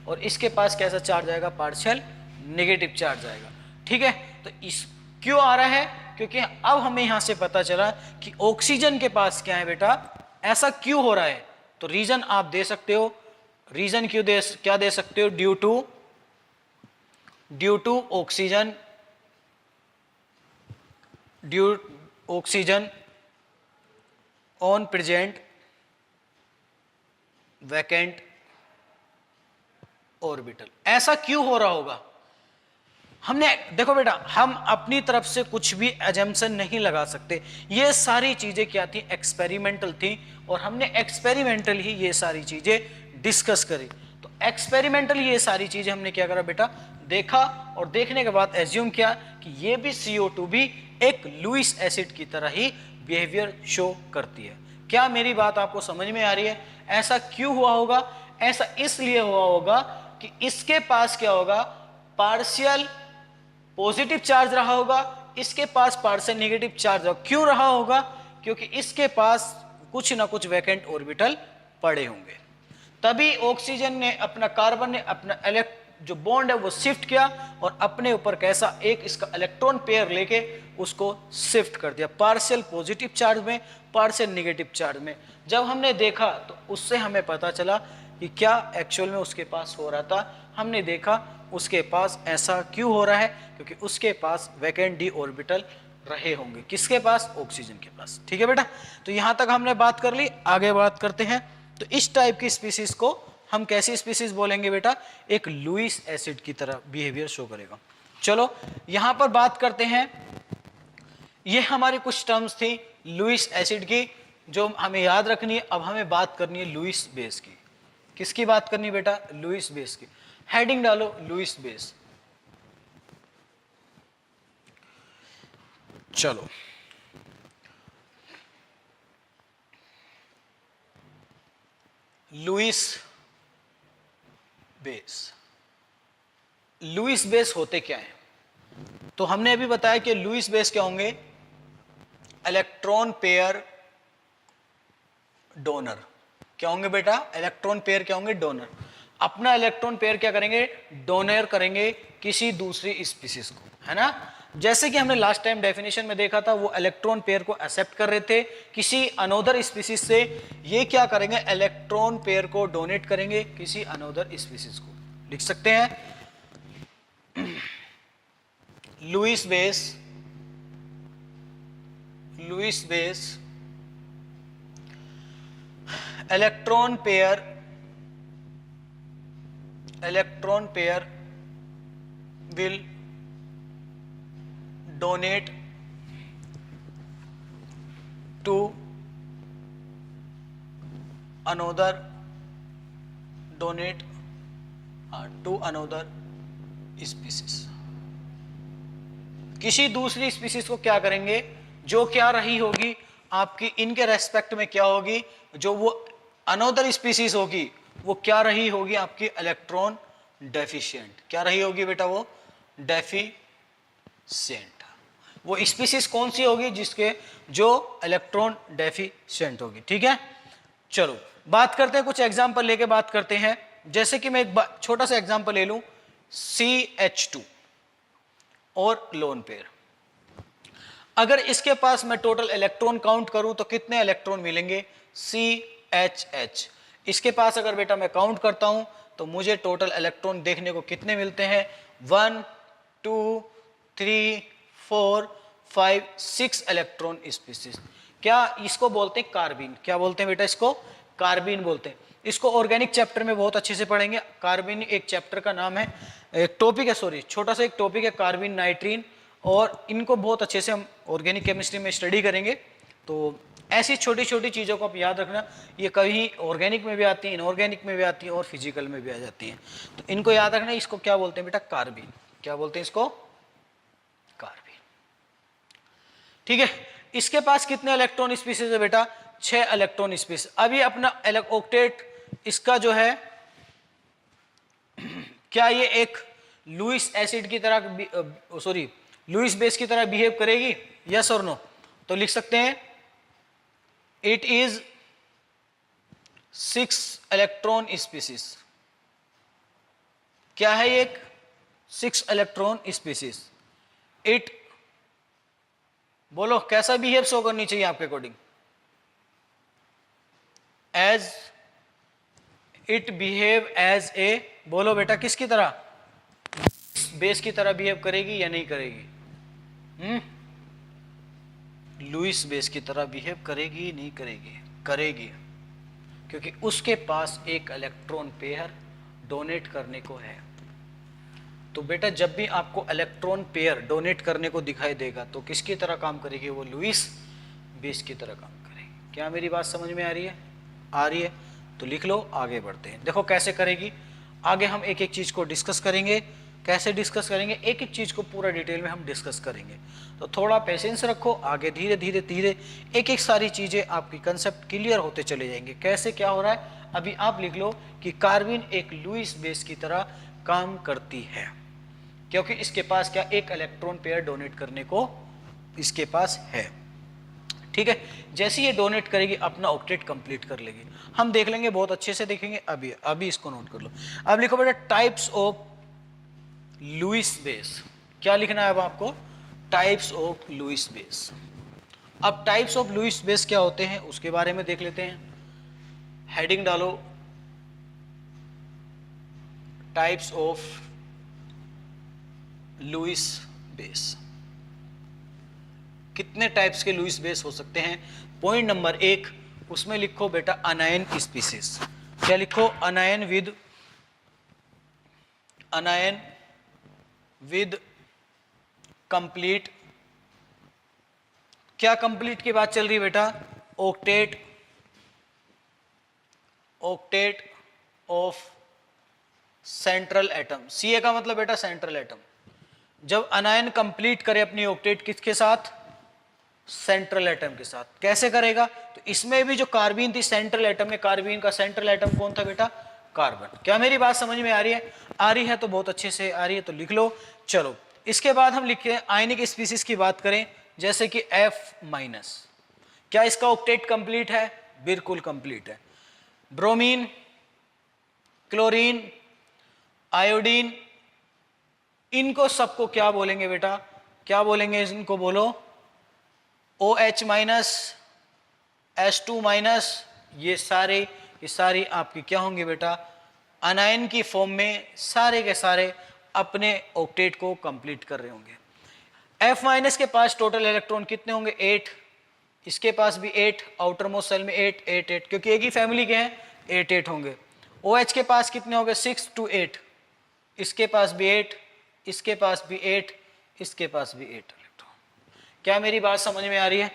और इसके पास कैसा चार्ज आएगा? पार्शियल नेगेटिव चार्ज आएगा। ठीक है, तो इस क्यों आ रहा है? क्योंकि अब हमें यहां से पता चला कि ऑक्सीजन के पास क्या है बेटा, ऐसा क्यों हो रहा है। तो रीजन आप दे सकते हो, रीजन क्या दे सकते हो? Due to oxygen, oxygen on present vacant orbital. ऐसा क्यों हो रहा होगा? हमने देखो बेटा, हम अपनी तरफ से कुछ भी एजम्पशन नहीं लगा सकते। ये सारी चीजें क्या थी? एक्सपेरिमेंटल थी, और हमने एक्सपेरिमेंटल ही ये सारी चीजें डिस्कस करी। तो एक्सपेरिमेंटल ये सारी चीजें हमने क्या करा बेटा? देखा, और देखने के बाद एज्यूम किया कि ये भी CO2 भी एक लुईस एसिड की तरह ही बिहेवियर शो करती है। क्या मेरी बात आपको समझ में आ रही है? ऐसा क्यों हुआ होगा? ऐसा इसलिए हुआ होगा कि इसके पास क्या होगा? पार्शियल पॉजिटिव चार्ज रहा होगा, इसके पास पार्शियल नेगेटिव चार्ज रहा। क्यों रहा होगा? क्योंकि इसके पास कुछ ना कुछ वैकेंट ऑर्बिटल पड़े होंगे। तभी ऑक्सीजन ने अपना, कार्बन ने अपना जो बॉन्ड है वो शिफ्ट किया और अपने ऊपर कैसा एक इसका इलेक्ट्रॉन पेयर लेके उसको शिफ्ट कर दिया, पार्शियल पॉजिटिव चार्ज में, पार्शियल नेगेटिव चार्ज में। जब हमने देखा तो उससे हमें पता चला कि क्या एक्चुअल में उसके पास हो रहा था। हमने देखा उसके पास ऐसा क्यों हो रहा है, क्योंकि उसके पास वैकेंट डी ऑर्बिटल रहे होंगे। किसके पास? ऑक्सीजन के पास। ठीक है बेटा, तो यहां तक हमने बात कर ली, आगे बात करते हैं। तो इस टाइप की स्पीसीज को हम कैसी स्पीसीज बोलेंगे बेटा? एक लुईस एसिड की तरह बिहेवियर शो करेगा। चलो यहां पर बात करते हैं, ये हमारी कुछ टर्म्स थी लुईस एसिड की जो हमें याद रखनी है। अब हमें बात करनी है लुईस बेस की। किसकी बात करनी बेटा? लुईस बेस की। हेडिंग डालो लुईस बेस। चलो लुईस बेस। लुईस बेस होते क्या हैं? तो हमने अभी बताया कि लुईस बेस क्या होंगे? Electron pair donor. क्या होंगे बेटा? इलेक्ट्रॉन पेयर क्या होंगे? डोनर। अपना इलेक्ट्रॉन पेयर क्या करेंगे? डोनेट करेंगे किसी दूसरी स्पीसीज को, है ना। जैसे कि हमने लास्ट टाइम डेफिनेशन में देखा था, वो इलेक्ट्रॉन पेयर को एक्सेप्ट कर रहे थे किसी अनोदर स्पीसीज से। ये क्या करेंगे? इलेक्ट्रॉन पेयर को डोनेट करेंगे किसी अनोदर स्पीसीज को। लिख सकते हैं Lewis base, Lewis base electron pair will donate to another species। किसी दूसरी स्पीसीज को क्या करेंगे? जो क्या रही होगी आपकी इनके रेस्पेक्ट में, क्या होगी? जो वो अनोदर स्पीसीज होगी वो क्या रही होगी? आपकी इलेक्ट्रॉन डेफिशिएंट। क्या रही होगी बेटा? वो डेफिशिएंट। वो स्पीसीज कौन सी होगी? जिसके जो इलेक्ट्रॉन डेफिशिएंट होगी। ठीक है, चलो बात करते हैं, कुछ एग्जांपल लेके बात करते हैं। जैसे कि मैं एक छोटा सा एग्जांपल ले लूं, CH2। और लोन पेयर। अगर इसके पास मैं टोटल इलेक्ट्रॉन काउंट करूं तो कितने इलेक्ट्रॉन मिलेंगे? CH। इसके पास अगर बेटा मैं काउंट करता हूं तो मुझे टोटल इलेक्ट्रॉन देखने को कितने मिलते हैं? 1 2 3 4 5 6 इलेक्ट्रॉन स्पीसीज। क्या इसको बोलते हैं? कार्बीन। क्या बोलते हैं बेटा? इसको कार्बीन बोलते हैं। इसको ऑर्गेनिक चैप्टर में बहुत अच्छे से पढ़ेंगे। कार्बीन एक चैप्टर का नाम है, एक टॉपिक है, सॉरी छोटा सा एक टॉपिक है, कार्बीन, नाइट्रीन, और इनको बहुत अच्छे से हम ऑर्गेनिक केमिस्ट्री में स्टडी करेंगे। तो ऐसी छोटी छोटी चीज़ों को आप याद रखना, ये कहीं ऑर्गेनिक में भी आती हैं, इनऑर्गेनिक में भी आती हैं और फिजिकल में भी आ जाती हैं। तो इनको याद रखना। इसको क्या बोलते हैं बेटा? कार्बीन। क्या बोलते हैं इसको? कार्बीन। ठीक है। इसके पास कितने इलेक्ट्रॉन स्पीसीज है बेटा? 6 इलेक्ट्रॉन स्पीसीज। अभी अपना ऑक्टेट इसका जो है, क्या ये एक लुईस एसिड की तरह, सॉरी लुईस बेस की तरह बिहेव करेगी? यस और नो? तो लिख सकते हैं इट इज 6 इलेक्ट्रॉन स्पीसीज। क्या है ये? एक 6 इलेक्ट्रॉन स्पीसीज। इट, बोलो कैसा बिहेव शो करनी चाहिए आपके according? As, it behave as a, बोलो बेटा किसकी तरह? बेस की तरह बिहेव करेगी या नहीं करेगी? लुईस बेस की तरह बिहेव करेगी नहीं करेगी? करेगी, क्योंकि उसके पास एक इलेक्ट्रॉन पेयर डोनेट करने को है। तो बेटा जब भी आपको इलेक्ट्रॉन पेयर डोनेट करने को दिखाई देगा तो किसकी तरह काम करेगी? वो लुईस बेस की तरह काम करेगी। क्या मेरी बात समझ में आ रही है? आ रही है तो लिख लो, आगे बढ़ते हैं। देखो कैसे करेगी, आगे हम एक एक चीज को डिस्कस करेंगे। कैसे डिस्कस करेंगे? एक एक चीज को पूरा डिटेल में हम डिस्कस करेंगे। तो थोड़ा पेशेंस रखो, आगे धीरे धीरे धीरे एक एक सारी चीजें आपकी कंसेप्ट क्लियर होते चले जाएंगे। कैसे क्या हो रहा है अभी आप लिख लो कि कार्बन एक लुईस बेस की तरह काम करती है, क्योंकि इसके पास क्या, एक इलेक्ट्रॉन पेयर डोनेट करने को इसके पास है। ठीक है, जैसे ये डोनेट करेगी अपना ऑक्टेट कंप्लीट कर लेगी। हम देख लेंगे, बहुत अच्छे से देखेंगे। अभी इसको नोट कर लो। अब लिखो बेटा टाइप्स ऑफ लुईस बेस। क्या लिखना है अब आपको? Types of Lewis base. अब टाइप्स ऑफ लुईस बेस क्या होते हैं उसके बारे में देख लेते हैं। हेडिंग डालो, टाइप्स ऑफ लुईस बेस। कितने टाइप्स के लुईस बेस हो सकते हैं? पॉइंट नंबर 1 उसमें लिखो बेटा अनायन स्पीसीज। क्या लिखो? अनायन विद कंप्लीट, क्या कंप्लीट की बात चल रही है बेटा? Octet of central atom. CA का मतलब बेटा सेंट्रल एटम। जब अनायन कंप्लीट करे अपनी ऑक्टेट किसके साथ? सेंट्रल एटम के साथ। कैसे करेगा? तो इसमें भी जो कार्बीन थी सेंट्रल एटम में, कार्बीन का सेंट्रल एटम कौन था बेटा? कार्बन। क्या मेरी बात समझ में आ रही है? आ रही है तो बहुत अच्छे से आ रही है तो लिख लो। चलो इसके बाद हम लिखते हैं आयनिक स्पीसीज की बात करें, जैसे कि F-। क्या इसका ऑक्टेट कंप्लीट है? बिल्कुल कंप्लीट है। ब्रोमीन, क्लोरीन, आयोडीन, इनको सबको क्या बोलेंगे बेटा? क्या बोलेंगे इनको? बोलो OH-, H2-, ये सारी आपकी क्या होंगे बेटा? अनायन की फॉर्म में सारे के सारे अपने ऑक्टेट को कंप्लीट कर रहे होंगे। F- के पास टोटल इलेक्ट्रॉन कितने होंगे? 8। इसके पास भी 8, आउटर मोस्ट सेल में 8 8 8, क्योंकि एक ही फैमिली के हैं, 8 8 होंगे। OH के पास कितने होंगे? 6 to 8। इसके पास भी 8, इसके पास भी 8, इसके पास भी 8 इलेक्ट्रॉन। क्या मेरी बात समझ में आ रही है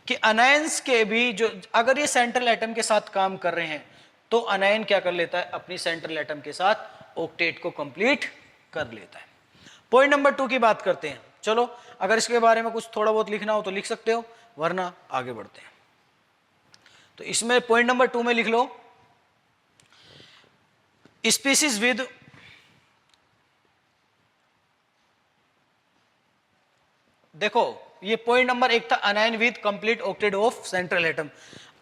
कि अनायंस के भी जो, अगर ये सेंट्रल एटम के साथ काम कर रहे हैं तो अनायन क्या कर लेता है? अपनी सेंट्रल एटम के साथ ऑक्टेट को कंप्लीट कर लेता है। पॉइंट नंबर 2 की बात करते हैं। चलो अगर इसके बारे में कुछ थोड़ा बहुत लिखना हो तो लिख सकते हो, वरना आगे बढ़ते हैं। तो इसमें पॉइंट नंबर 2 में लिख लो स्पीसीज विद देखो ये पॉइंट नंबर 1 था, अनायन with complete octet of central atom.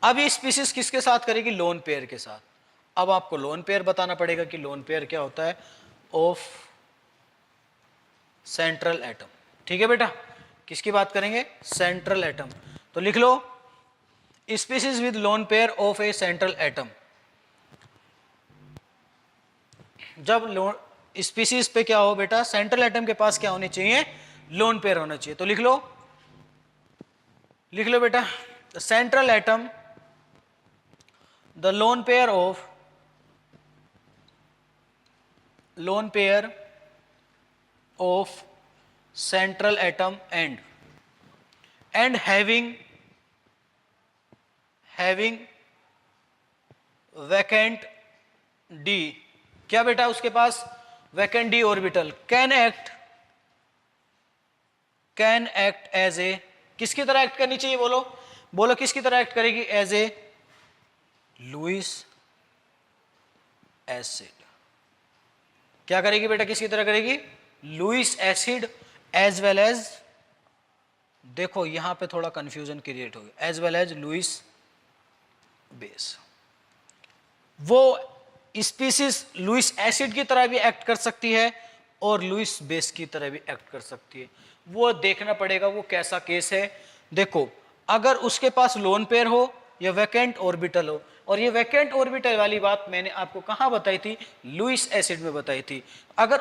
अब ये स्पीसीज किसके साथ करेगी? लोन पेयर के साथ। अब आपको लोन पेयर बताना पड़ेगा कि लोन पेयर क्या होता है ऑफ सेंट्रल एटम। ठीक है बेटा, किसकी बात करेंगे? Central atom. तो लिख लो species with lone pair of a central atom. जब स्पीसीज पे क्या हो बेटा? सेंट्रल एटम के पास क्या होने चाहिए? लोन पेयर होना चाहिए। तो लिख लो बेटा, the central atom, the lone pair of central atom and having vacant d, क्या बेटा उसके पास vacant d orbital, can act as a, किसकी तरह एक्ट करनी चाहिए? बोलो किसकी तरह एक्ट करेगी? As a Lewis acid. क्या करेगी बेटा? किसकी तरह करेगी? Lewis acid as well as, देखो यहां पे थोड़ा कंफ्यूजन क्रिएट हो गया, as well as Lewis base. वो स्पीसीज लुईस एसिड की तरह भी एक्ट कर सकती है और लुईस बेस की तरह भी एक्ट कर सकती है। वो देखना पड़ेगा वो कैसा केस है। देखो अगर उसके पास लोन पेयर हो या वैकेंट ऑर्बिटल हो, और ये वैकेंट ऑर्बिटल वाली बात मैंने आपको कहां बताई थी? लुईस एसिड में बताई थी। अगर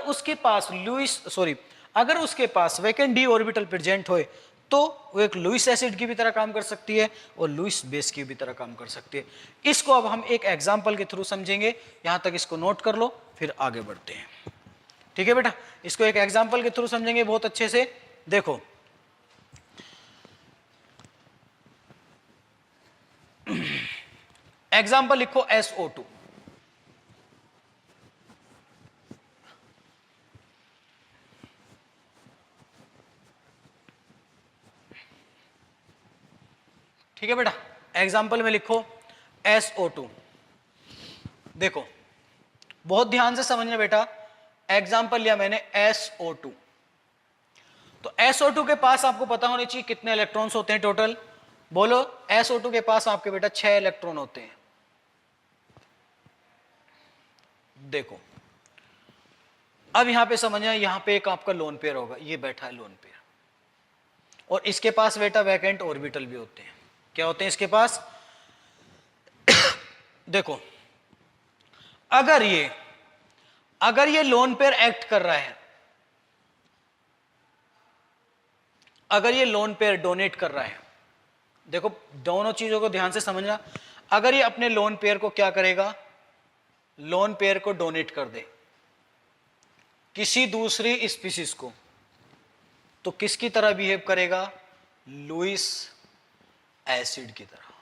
उसके पास वैकेंट डी ऑर्बिटल प्रेजेंट होए तो वो एक लुईस एसिड की भी तरह काम कर सकती है और लुईस बेस की भी तरह काम कर सकती है। इसको अब हम एक एग्जांपल के थ्रू समझेंगे। यहां तक इसको नोट कर लो, फिर आगे बढ़ते हैं। ठीक है बेटा, इसको एक एग्जांपल के थ्रू समझेंगे बहुत अच्छे से। देखो एग्जाम्पल लिखो SO2। ठीक है बेटा, एग्जाम्पल में लिखो SO2। देखो बहुत ध्यान से समझना बेटा, एग्जाम्पल लिया मैंने SO2। तो SO2 के पास आपको पता होनी चाहिए कितने इलेक्ट्रॉन्स होते हैं टोटल। बोलो SO2 के पास आपके बेटा 6 इलेक्ट्रॉन होते हैं। देखो अब यहां पे समझना, यहां पे एक आपका लोन पेयर होगा, ये बैठा है लोन पेयर, और इसके पास बेटा वैकेंट ऑर्बिटल भी होते हैं। क्या होते हैं इसके पास? देखो अगर ये लोन पेयर एक्ट कर रहा है, अगर ये लोन पेयर डोनेट कर रहा है, देखो दोनों चीजों को ध्यान से समझना। अगर ये अपने लोन पेयर को क्या करेगा? लोन पेयर को डोनेट कर दे किसी दूसरी स्पीसीज को, तो किसकी तरह बिहेव करेगा? लुईस एसिड की तरह।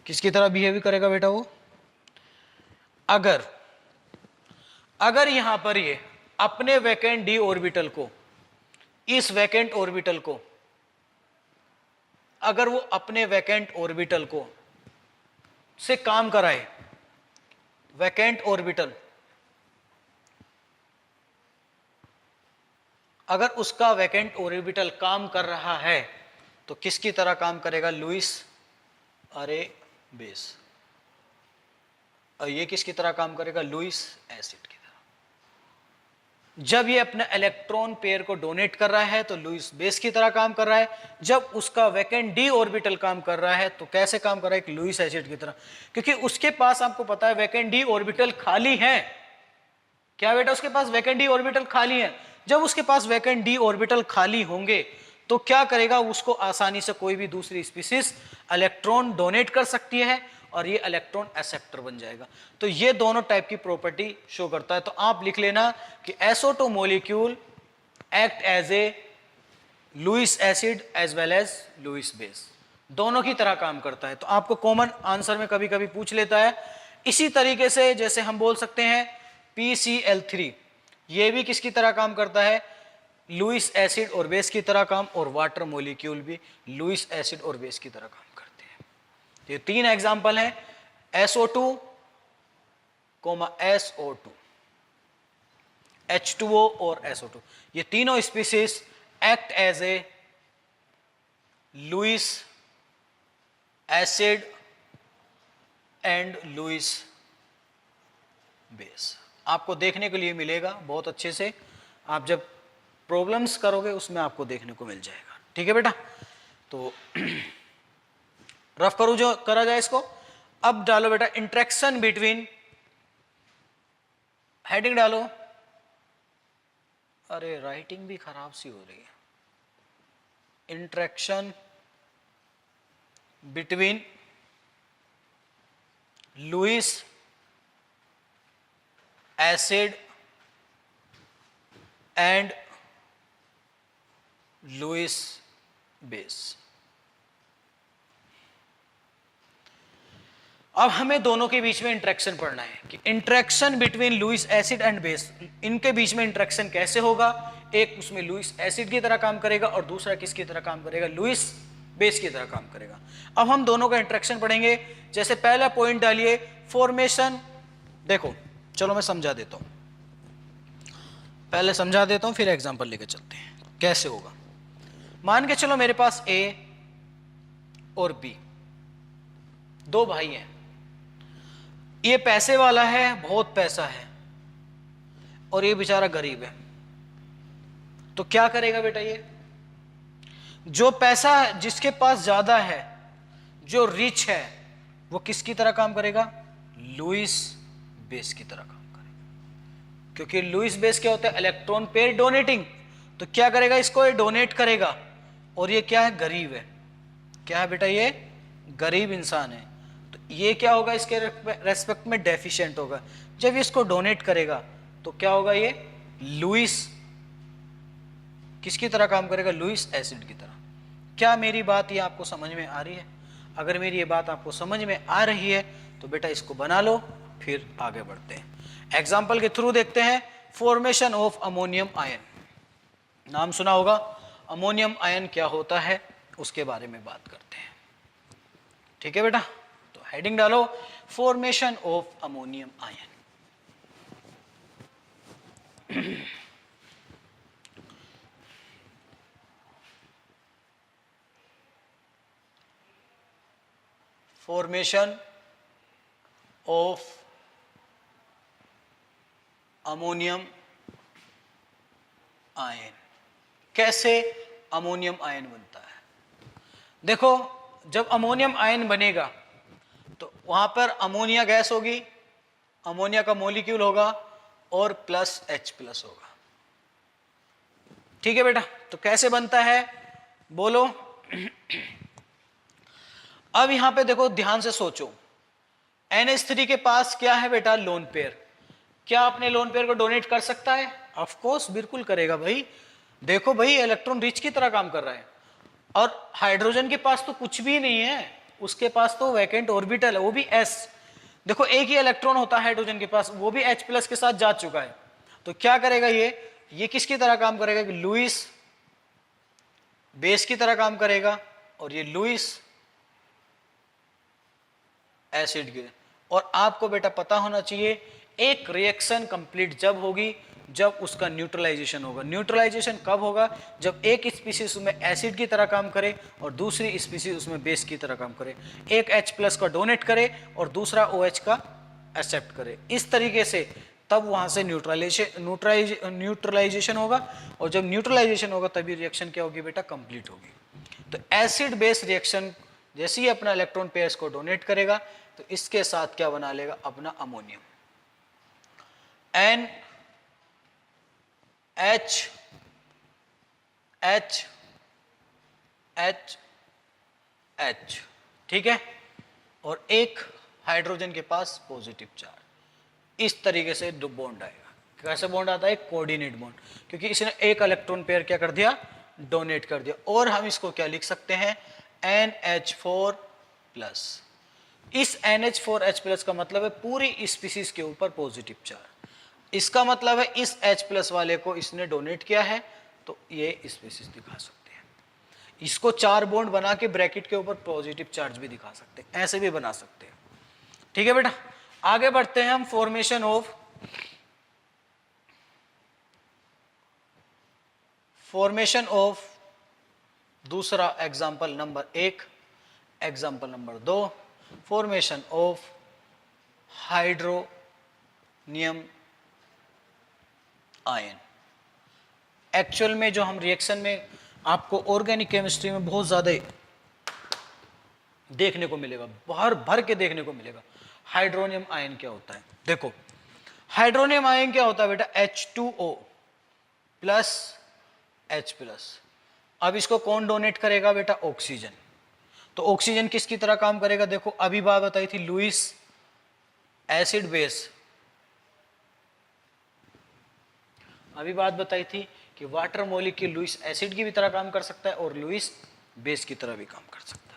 किसकी तरह बिहेव करेगा बेटा वो? अगर यहां पर ये अपने वैकेंट डी ऑर्बिटल को, इस वैकेंट ऑर्बिटल को, अगर वो अपने वैकेंट ऑर्बिटल को से काम कराए, वैकेंट ऑर्बिटल अगर उसका वैकेंट ऑर्बिटल काम कर रहा है तो किसकी तरह काम करेगा? लुईस अरे बेस। और ये किसकी तरह काम करेगा? लुईस एसिड की तरह। जब ये अपने इलेक्ट्रॉन पेयर को डोनेट कर रहा है तो लुईस बेस की तरह काम कर रहा है। जब उसका वैकेंट डी ऑर्बिटल काम कर रहा है तो कैसे काम कर रहा है? एक लुईस एसिड की तरह, क्योंकि उसके पास आपको पता है वैकेंट डी ऑर्बिटल खाली है। क्या बेटा? उसके पास वैकेंट डी ऑर्बिटल खाली है। जब उसके पास वैकेंट डी ऑर्बिटल खाली होंगे तो क्या करेगा? उसको आसानी से कोई भी दूसरी स्पीसीज इलेक्ट्रॉन डोनेट कर सकती है और ये इलेक्ट्रॉन एक्सेप्टर बन जाएगा। तो ये दोनों टाइप की प्रॉपर्टी शो करता है। तो आप लिख लेना कि SO2 molecule act as a Lewis acid as well as Lewis base, दोनों की तरह काम करता है। तो आपको कॉमन आंसर में कभी कभी पूछ लेता है। इसी तरीके से जैसे हम बोल सकते हैं PCl3, ये भी किसकी तरह काम करता है? लुईस एसिड और बेस की तरह काम, और वाटर मॉलिक्यूल भी लुईस एसिड और बेस की तरह काम करते हैं। ये 3 एग्जांपल हैं, SO2, SO2, H2O और SO2। ये तीनों species act as a Lewis acid and Lewis base. आपको देखने के लिए मिलेगा बहुत अच्छे से। आप जब प्रॉब्लम्स करोगे उसमें आपको देखने को मिल जाएगा। ठीक है बेटा, तो रफ करूँ जो करा जाए इसको। अब डालो बेटा इंटरेक्शन बिटवीन, हेडिंग डालो, अरे राइटिंग भी खराब सी हो रही है, interaction between Lewis acid and Lewis base. अब हमें दोनों के बीच में इंटरेक्शन पढ़ना है कि interaction between Lewis acid and base, इनके बीच में इंटरेक्शन कैसे होगा। एक उसमें लुईस एसिड की तरह काम करेगा और दूसरा किसकी तरह काम करेगा, लुईस बेस की तरह काम करेगा। अब हम दोनों का इंटरेक्शन पढ़ेंगे। जैसे पहला पॉइंट डालिए फॉर्मेशन, देखो चलो मैं समझा देता हूं, पहले समझा देता हूं फिर एग्जांपल लेके चलते हैं कैसे होगा। मान के चलो मेरे पास ए और बी, दो भाई हैं, ये पैसे वाला है, बहुत पैसा है, और ये बेचारा गरीब है। तो क्या करेगा बेटा, ये जो पैसा जिसके पास ज्यादा है, जो रिच है, वो किसकी तरह काम करेगा, लुईस बेस की तरह काम करेगा। क्योंकि लुईस बेस क्या होता है, इलेक्ट्रॉन पेयर डोनेटिंग। तो क्या करेगा, इसको ये डोनेट करेगा, और ये क्या है, गरीब है। क्या है बेटा, ये गरीब इंसान है, तो ये क्या होगा, इसके रेस्पेक्ट में डेफिशिएंट होगा। जब ये इसको डोनेट करेगा तो क्या होगा, ये लुईस किसकी तरह काम करेगा, लुईस एसिड की तरह। क्या मेरी बात ये आपको समझ में आ रही है? अगर मेरी ये बात आपको समझ में आ रही है तो बेटा इसको बना लो, फिर आगे बढ़ते हैं। एग्जाम्पल के थ्रू देखते हैं। फॉर्मेशन ऑफ अमोनियम आयन, नाम सुना होगा, अमोनियम आयन क्या होता है उसके बारे में बात करते हैं। ठीक है बेटा, तो हेडिंग डालो formation of ammonium ion. Formation of ammonium ion, कैसे अमोनियम आयन बनता है। देखो जब अमोनियम आयन बनेगा तो वहां पर अमोनिया गैस होगी, अमोनिया का मॉलिक्यूल होगा और प्लस H प्लस होगा। ठीक है बेटा, तो कैसे बनता है बोलो। अब यहां पे देखो ध्यान से सोचो, NH3 के पास क्या है बेटा, लोन पेयर। क्या अपने लोन पेयर को डोनेट कर सकता है? ऑफ कोर्स बिल्कुल करेगा भाई। देखो भाई इलेक्ट्रॉन रिच की तरह काम कर रहा है, और हाइड्रोजन के पास तो कुछ भी नहीं है, उसके पास तो वैकेंट ऑर्बिटल है, वो भी S। देखो एक ही इलेक्ट्रॉन होता है हाइड्रोजन के पास, वो भी H प्लस के साथ जा चुका है। तो क्या करेगा ये किसकी तरह काम करेगा, कि लुईस बेस की तरह काम करेगा, और ये लुईस एसिड के। और आपको बेटा पता होना चाहिए एक रिएक्शन कंप्लीट जब होगी जब उसका न्यूट्रलाइजेशन होगा। न्यूट्रलाइजेशन कब होगा, जब एक स्पीसीज उसमें एसिड की तरह काम करे और दूसरी स्पीसीज उसमें बेस की तरह काम करे। एक H प्लस का डोनेट करे और दूसरा OH का एक्सेप्ट करे। इस तरीके से तब वहां से न्यूट्रलाइजेशन होगा, और जब न्यूट्रलाइजेशन होगा तभी रिएक्शन क्या होगी बेटा, कंप्लीट होगी। तो एसिड बेस रिएक्शन जैसे ही अपना इलेक्ट्रॉन पेयर्स को डोनेट करेगा तो इसके साथ क्या बना लेगा, अपना ammonium NH H H H। ठीक है, और एक हाइड्रोजन के पास पॉजिटिव चार्ज। इस तरीके से बॉन्ड आएगा। कैसे बॉन्ड आता है, कोऑर्डिनेट बॉन्ड, क्योंकि इसने एक इलेक्ट्रॉन पेयर क्या कर दिया, डोनेट कर दिया। और हम इसको क्या लिख सकते हैं, NH4 प्लस। इस NH4H प्लस का मतलब है पूरी स्पीसीज के ऊपर पॉजिटिव चार्ज। इसका मतलब है इस H प्लस वाले को इसने डोनेट किया है, तो ये स्पीसीज दिखा सकते हैं। इसको 4 बॉन्ड बना के ब्रैकेट के ऊपर पॉजिटिव चार्ज भी दिखा सकते हैं, ऐसे भी बना सकते हैं। ठीक है बेटा, आगे बढ़ते हैं हम। फॉर्मेशन ऑफ दूसरा example number 1, example number 2, formation of hydronium ion. Actual में जो हम रिएक्शन में आपको ऑर्गेनिक केमिस्ट्री में बहुत ज़्यादा देखने को मिलेगा, भर भर के देखने को मिलेगा। हाइड्रोनियम आयन क्या होता है, देखो हाइड्रोनियम आयन क्या होता है बेटा, H2O प्लस H प्लस। अब इसको कौन डोनेट करेगा बेटा, ऑक्सीजन। तो ऑक्सीजन किसकी तरह काम करेगा, देखो अभी बात बताई थी लुईस एसिड बेस, अभी बात बताई थी कि वाटर मॉलिक्यूल लुईस एसिड की भी तरह काम कर सकता है और लुईस बेस की तरह भी काम कर सकता है।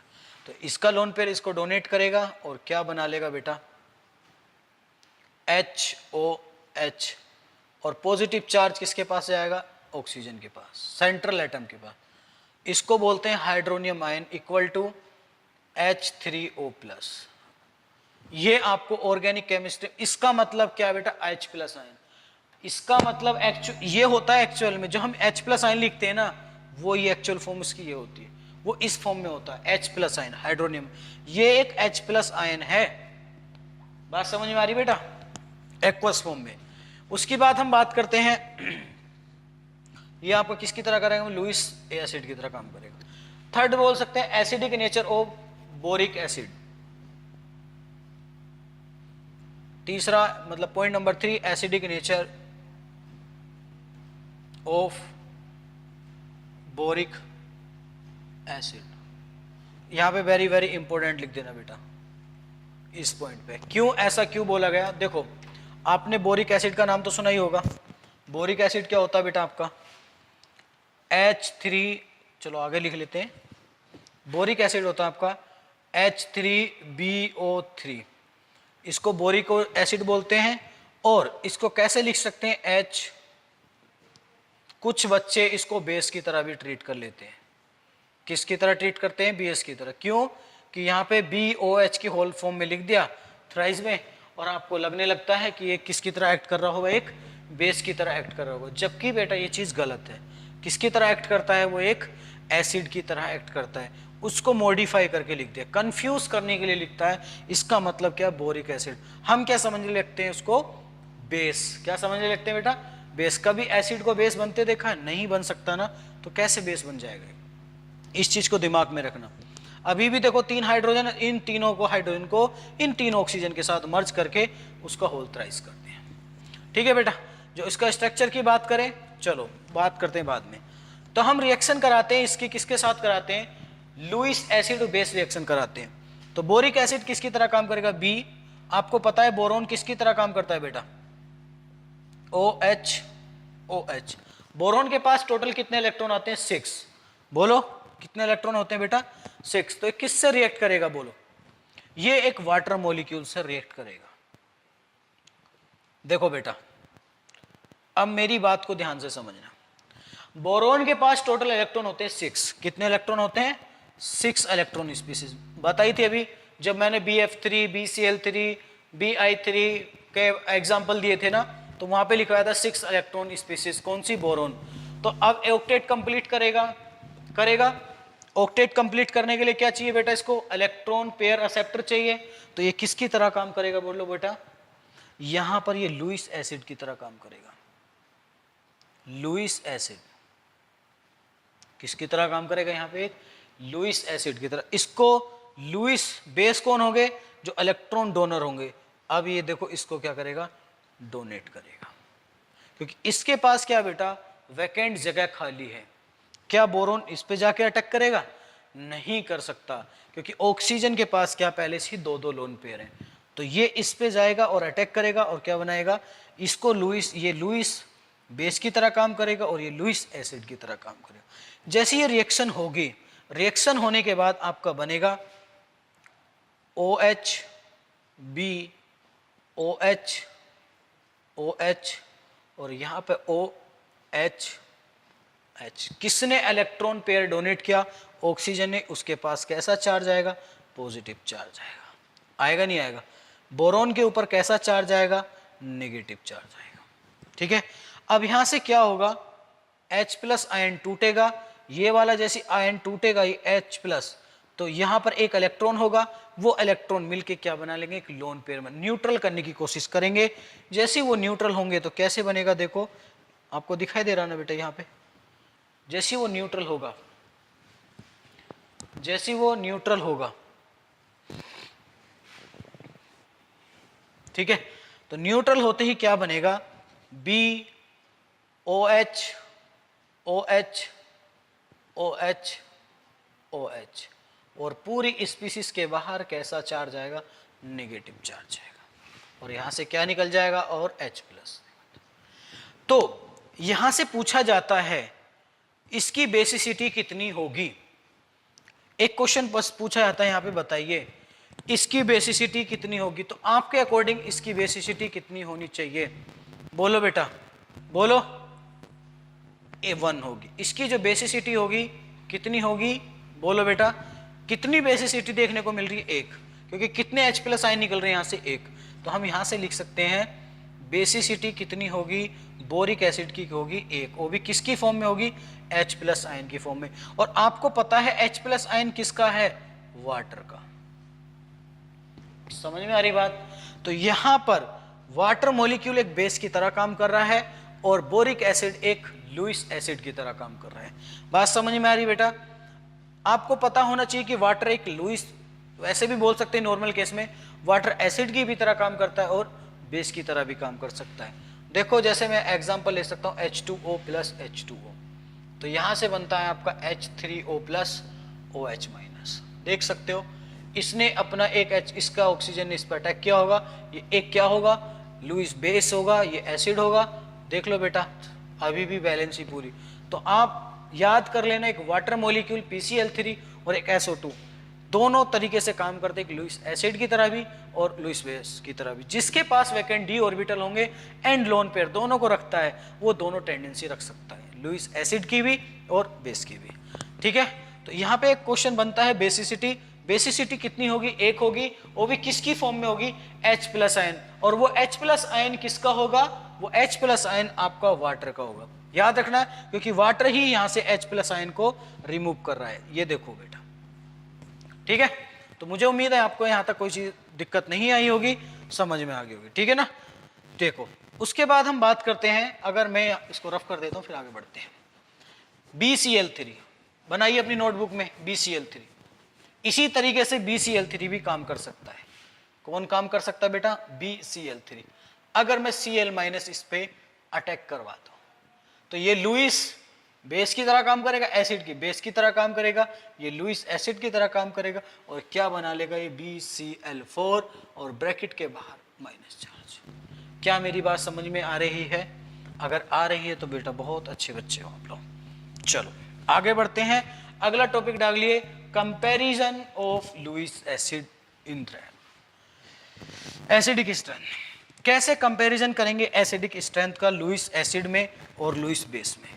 तो इसका लोन पेयर इसको डोनेट करेगा और क्या बना लेगा बेटा, HOH, और पॉजिटिव चार्ज किसके पास जाएगा, ऑक्सीजन के पास, सेंट्रल एटम के पास। इसको बोलते हैं hydronium ion equal to H3O plus. ये आपको ऑर्गेनिक केमिस्ट्री, इसका मतलब क्या है बेटा, H प्लस आयन। इसका मतलब ये होता है एक्चुअल में जो हम H प्लस आयन लिखते हैं ना, वो ये एक्चुअल फॉर्म इसकी ये होती है, वो इस फॉर्म में होता है H प्लस आयन, हाइड्रोनियम। ये एक H प्लस आयन है, बात समझ में आ रही बेटा, एक्वस फॉर्म में। उसकी बाद हम बात करते हैं, ये आपको किसकी तरह करेगा, लुईस एसिड की तरह काम करेगा। थर्ड बोल सकते हैं acidic nature of boric acid. तीसरा मतलब point number 3, acidic nature of boric acid. यहां पे वेरी वेरी इंपॉर्टेंट लिख देना बेटा इस पॉइंट पे, क्यों ऐसा क्यों बोला गया। देखो आपने बोरिक एसिड का नाम तो सुना ही होगा। बोरिक एसिड क्या होता है बेटा आपका, H3, चलो आगे लिख लेते हैं। बोरिक एसिड होता है आपका H3BO3, इसको बोरिक एसिड बोलते हैं। और इसको कैसे लिख सकते हैं, H, कुछ बच्चे इसको बेस की तरह भी ट्रीट कर लेते हैं। किसकी तरह ट्रीट करते हैं, बेस की तरह। क्यों कि यहाँ पे BOH की होल फॉर्म में लिख दिया थ्राइस में, और आपको लगने लगता है कि ये किसकी तरह एक्ट कर रहा होगा, एक बेस की तरह एक्ट कर रहा होगा। जबकि बेटा ये चीज़ गलत है। किसकी तरह एक्ट करता है, वो एक एसिड की तरह एक्ट करता है। उसको मॉडिफाई करके लिख दिया, कंफ्यूज करने के लिए लिखता है। इसका मतलब क्या, बोरिक एसिड। हम क्या समझने लगते हैं उसको, बेस। क्या समझने लगते हैं बेटा, बेस। कभी एसिड को बेस बनते देखा है, नहीं बन सकता ना, तो कैसे बेस बन जाएगा, इस चीज को दिमाग में रखना। अभी भी देखो 3 हाइड्रोजन, इन तीनों को हाइड्रोजन को इन 3 ऑक्सीजन के साथ मर्ज करके उसका होल थ्राइस करते हैं। ठीक है बेटा, जो इसका स्ट्रक्चर की बात करें, चलो बात करते हैं बाद में। तो हम रिएक्शन कराते हैं इसकी किसके साथ कराते हैं, लुईस एसिड बेस रिएक्शन कराते हैं। तो बोरिक एसिड किसकी तरह काम करेगा, बी। आपको पता है बोरोन किसकी तरह काम करता है बेटा, OH, OH। बोरोन के पास टोटल कितने इलेक्ट्रॉन आते हैं, 6। बोलो कितने इलेक्ट्रॉन होते हैं बेटा, 6। तो किससे रिएक्ट करेगा, बोलो, ये एक वाटर मॉलिक्यूल से रिएक्ट करेगा। देखो बेटा अब मेरी बात को ध्यान से समझना। बोरोन के पास टोटल इलेक्ट्रॉन होते हैं 6। कितने इलेक्ट्रॉन होते हैं, 6 इलेक्ट्रॉन स्पीसीज बताई थी अभी जब मैंने BF3, BCl3, Bi3 के एग्जाम्पल दिए थे ना, तो वहां पे लिखवाया था 6 इलेक्ट्रॉन स्पीसीज, कौन सी, बोरोन। तो अब ऑक्टेट कंप्लीट करेगा। ऑक्टेट कंप्लीट करने के लिए क्या चाहिए बेटा, इसको इलेक्ट्रॉन पेयर एक्सेप्टर चाहिए। तो ये किसकी तरह काम करेगा, बोलो बेटा, यहां पर ये लुईस एसिड की तरह काम करेगा। लुईस एसिड किसकी तरह काम करेगा, यहां पे लुईस एसिड की तरह। इसको लुईस बेस कौन होंगे, जो इलेक्ट्रॉन डोनर होंगे। अब ये देखो इसको क्या करेगा, डोनेट करेगा, क्योंकि इसके पास क्या बेटा, वैकेंट जगह खाली है। क्या बोरोन इस पे जाके अटैक करेगा, नहीं कर सकता, क्योंकि ऑक्सीजन के पास क्या पहले से ही 2-2 लोन पेयर हैं। तो ये इस पे जाएगा और अटैक करेगा और क्या बनाएगा, इसको लुईस, ये लुईस बेस की तरह काम करेगा और ये लुईस एसिड की तरह काम करेगा। जैसे ये रिएक्शन होगी, रिएक्शन होने के बाद आपका बनेगा OH, B, OH, OH और यहां पे OH, H। किसने इलेक्ट्रॉन पेयर डोनेट किया, ऑक्सीजन ने। उसके पास कैसा चार्ज आएगा, पॉजिटिव चार्ज आएगा। आएगा नहीं आएगा। बोरोन के ऊपर कैसा चार्ज आएगा, नेगेटिव चार्ज आएगा। ठीक है, अब यहां से क्या होगा, H प्लस आयन टूटेगा, ये वाला जैसे आयन टूटेगा ये H प्लस, तो यहां पर एक इलेक्ट्रॉन होगा, वो इलेक्ट्रॉन मिलके क्या बना लेंगे, एक लोन पेयर में न्यूट्रल करने की कोशिश करेंगे। जैसे वो न्यूट्रल होंगे तो कैसे बनेगा, देखो आपको दिखाई दे रहा ना बेटा, यहाँ पे जैसे वो न्यूट्रल होगा, जैसे वो न्यूट्रल होगा, ठीक है, तो न्यूट्रल होते ही क्या बनेगा, B O H O H O H O H, और पूरी स्पीसीज के बाहर कैसा चार्ज आएगा, नेगेटिव चार्ज आएगा, और यहां से क्या निकल जाएगा, और H प्लस। तो यहां से पूछा जाता है इसकी बेसिसिटी कितनी होगी, एक क्वेश्चन बस पूछा जाता है यहां पे, बताइए इसकी बेसिसिटी कितनी होगी, तो आपके अकॉर्डिंग इसकी बेसिसिटी कितनी होनी चाहिए, बोलो बेटा बोलो, A1 होगी। इसकी जो बेसिसिटी होगी कितनी होगी, बोलो बेटा, कितनी बेसिसिटी देखने को मिल रही है, एक, क्योंकि कितने H प्लस आयन निकल रहे हैं यहां से, एक, तो हम यहां से लिख सकते हैं बेसिसिटी कितनी होगी, बोरिक एसिड की होगी एक, वो भी किसकी फॉर्म में होगी, H प्लस आयन की फॉर्म में, और आपको पता है H प्लस आयन किसका है, वाटर का, समझ में आ रही बात। तो यहां पर वाटर मॉलिक्यूल एक बेस की तरह काम कर रहा है और बोरिक एसिड एक लुईस एसिड की तरह काम कर रहा है, बात समझ में आ रही बेटा। आपको पता होना चाहिए कि वाटर एक लुईस, ऐसे भी बोल सकते हैं नॉर्मल केस में, वाटर एसिड की भी तरह काम करता है और बेस की तरह भी काम कर सकता है। देखो जैसे मैं एग्जांपल ले सकता हूं H2O प्लस H2O, तो यहां से बनता है आपका H3O प्लस OH माइनस, देख सकते हो इसने अपना एक H, इसका ऑक्सीजन इस पर अटैक किया होगा, ये एक क्या होगा, लुईस बेस होगा, ये एसिड होगा, देख लो बेटा अभी भी बैलेंस ही पूरी। तो आप याद कर लेना, एक वाटर मॉलिक्यूल PCl3 और एक SO2 दोनों तरीके से काम करते हैं, एक लुईस एसिड की तरह भी और लुईस बेस की तरह भी। जिसके पास वैकेंट d ऑर्बिटल होंगे एंड लोन पेयर दोनों को रखता है, वो दोनों टेंडेंसी रख सकता है, लुईस एसिड की भी और बेस की भी, ठीक है। तो यहाँ पे एक क्वेश्चन बनता है बेसिसिटी, बेसिसिटी कितनी होगी, एक होगी, वो भी किसकी फॉर्म में होगी, H प्लस आयन, और वो H प्लस आयन किसका होगा, वो H प्लस आयन आपका वाटर का होगा, याद रखना, क्योंकि वाटर ही यहां से H प्लस आयन को रिमूव कर रहा है, ये देखो बेटा, ठीक है। तो मुझे उम्मीद है आपको यहां तक कोई चीज दिक्कत नहीं आई होगी, समझ में आ गई होगी, ठीक है ना। देखो उसके बाद हम बात करते हैं, अगर मैं इसको रफ कर देता हूं फिर आगे बढ़ते हैं, BCl3 बनाइए अपनी नोटबुक में, BCl3, इसी तरीके से BCl3 भी काम कर सकता है, कौन काम कर सकता है बेटा, BCl3। अगर मैं Cl माइनस इस पे अटैक करवाता हूं तो ये लुईस बेस की तरह काम करेगा, एसिड की बेस की तरह काम करेगा, ये लुईस एसिड की तरह काम करेगा, और क्या बना लेगा, ये BCl4 और ब्रैकेट के बाहर माइनस चार्ज। क्या मेरी बात समझ में आ रही है, अगर आ रही है तो बेटा बहुत अच्छे बच्चे हो आप लोग। चलो आगे बढ़ते हैं, अगला टॉपिक डालिए, comparison of Lewis acid in acidic strength. कैसे कंपैरिजन करेंगे एसिडिक स्ट्रेंथ का लुईस एसिड में और लुईस बेस में।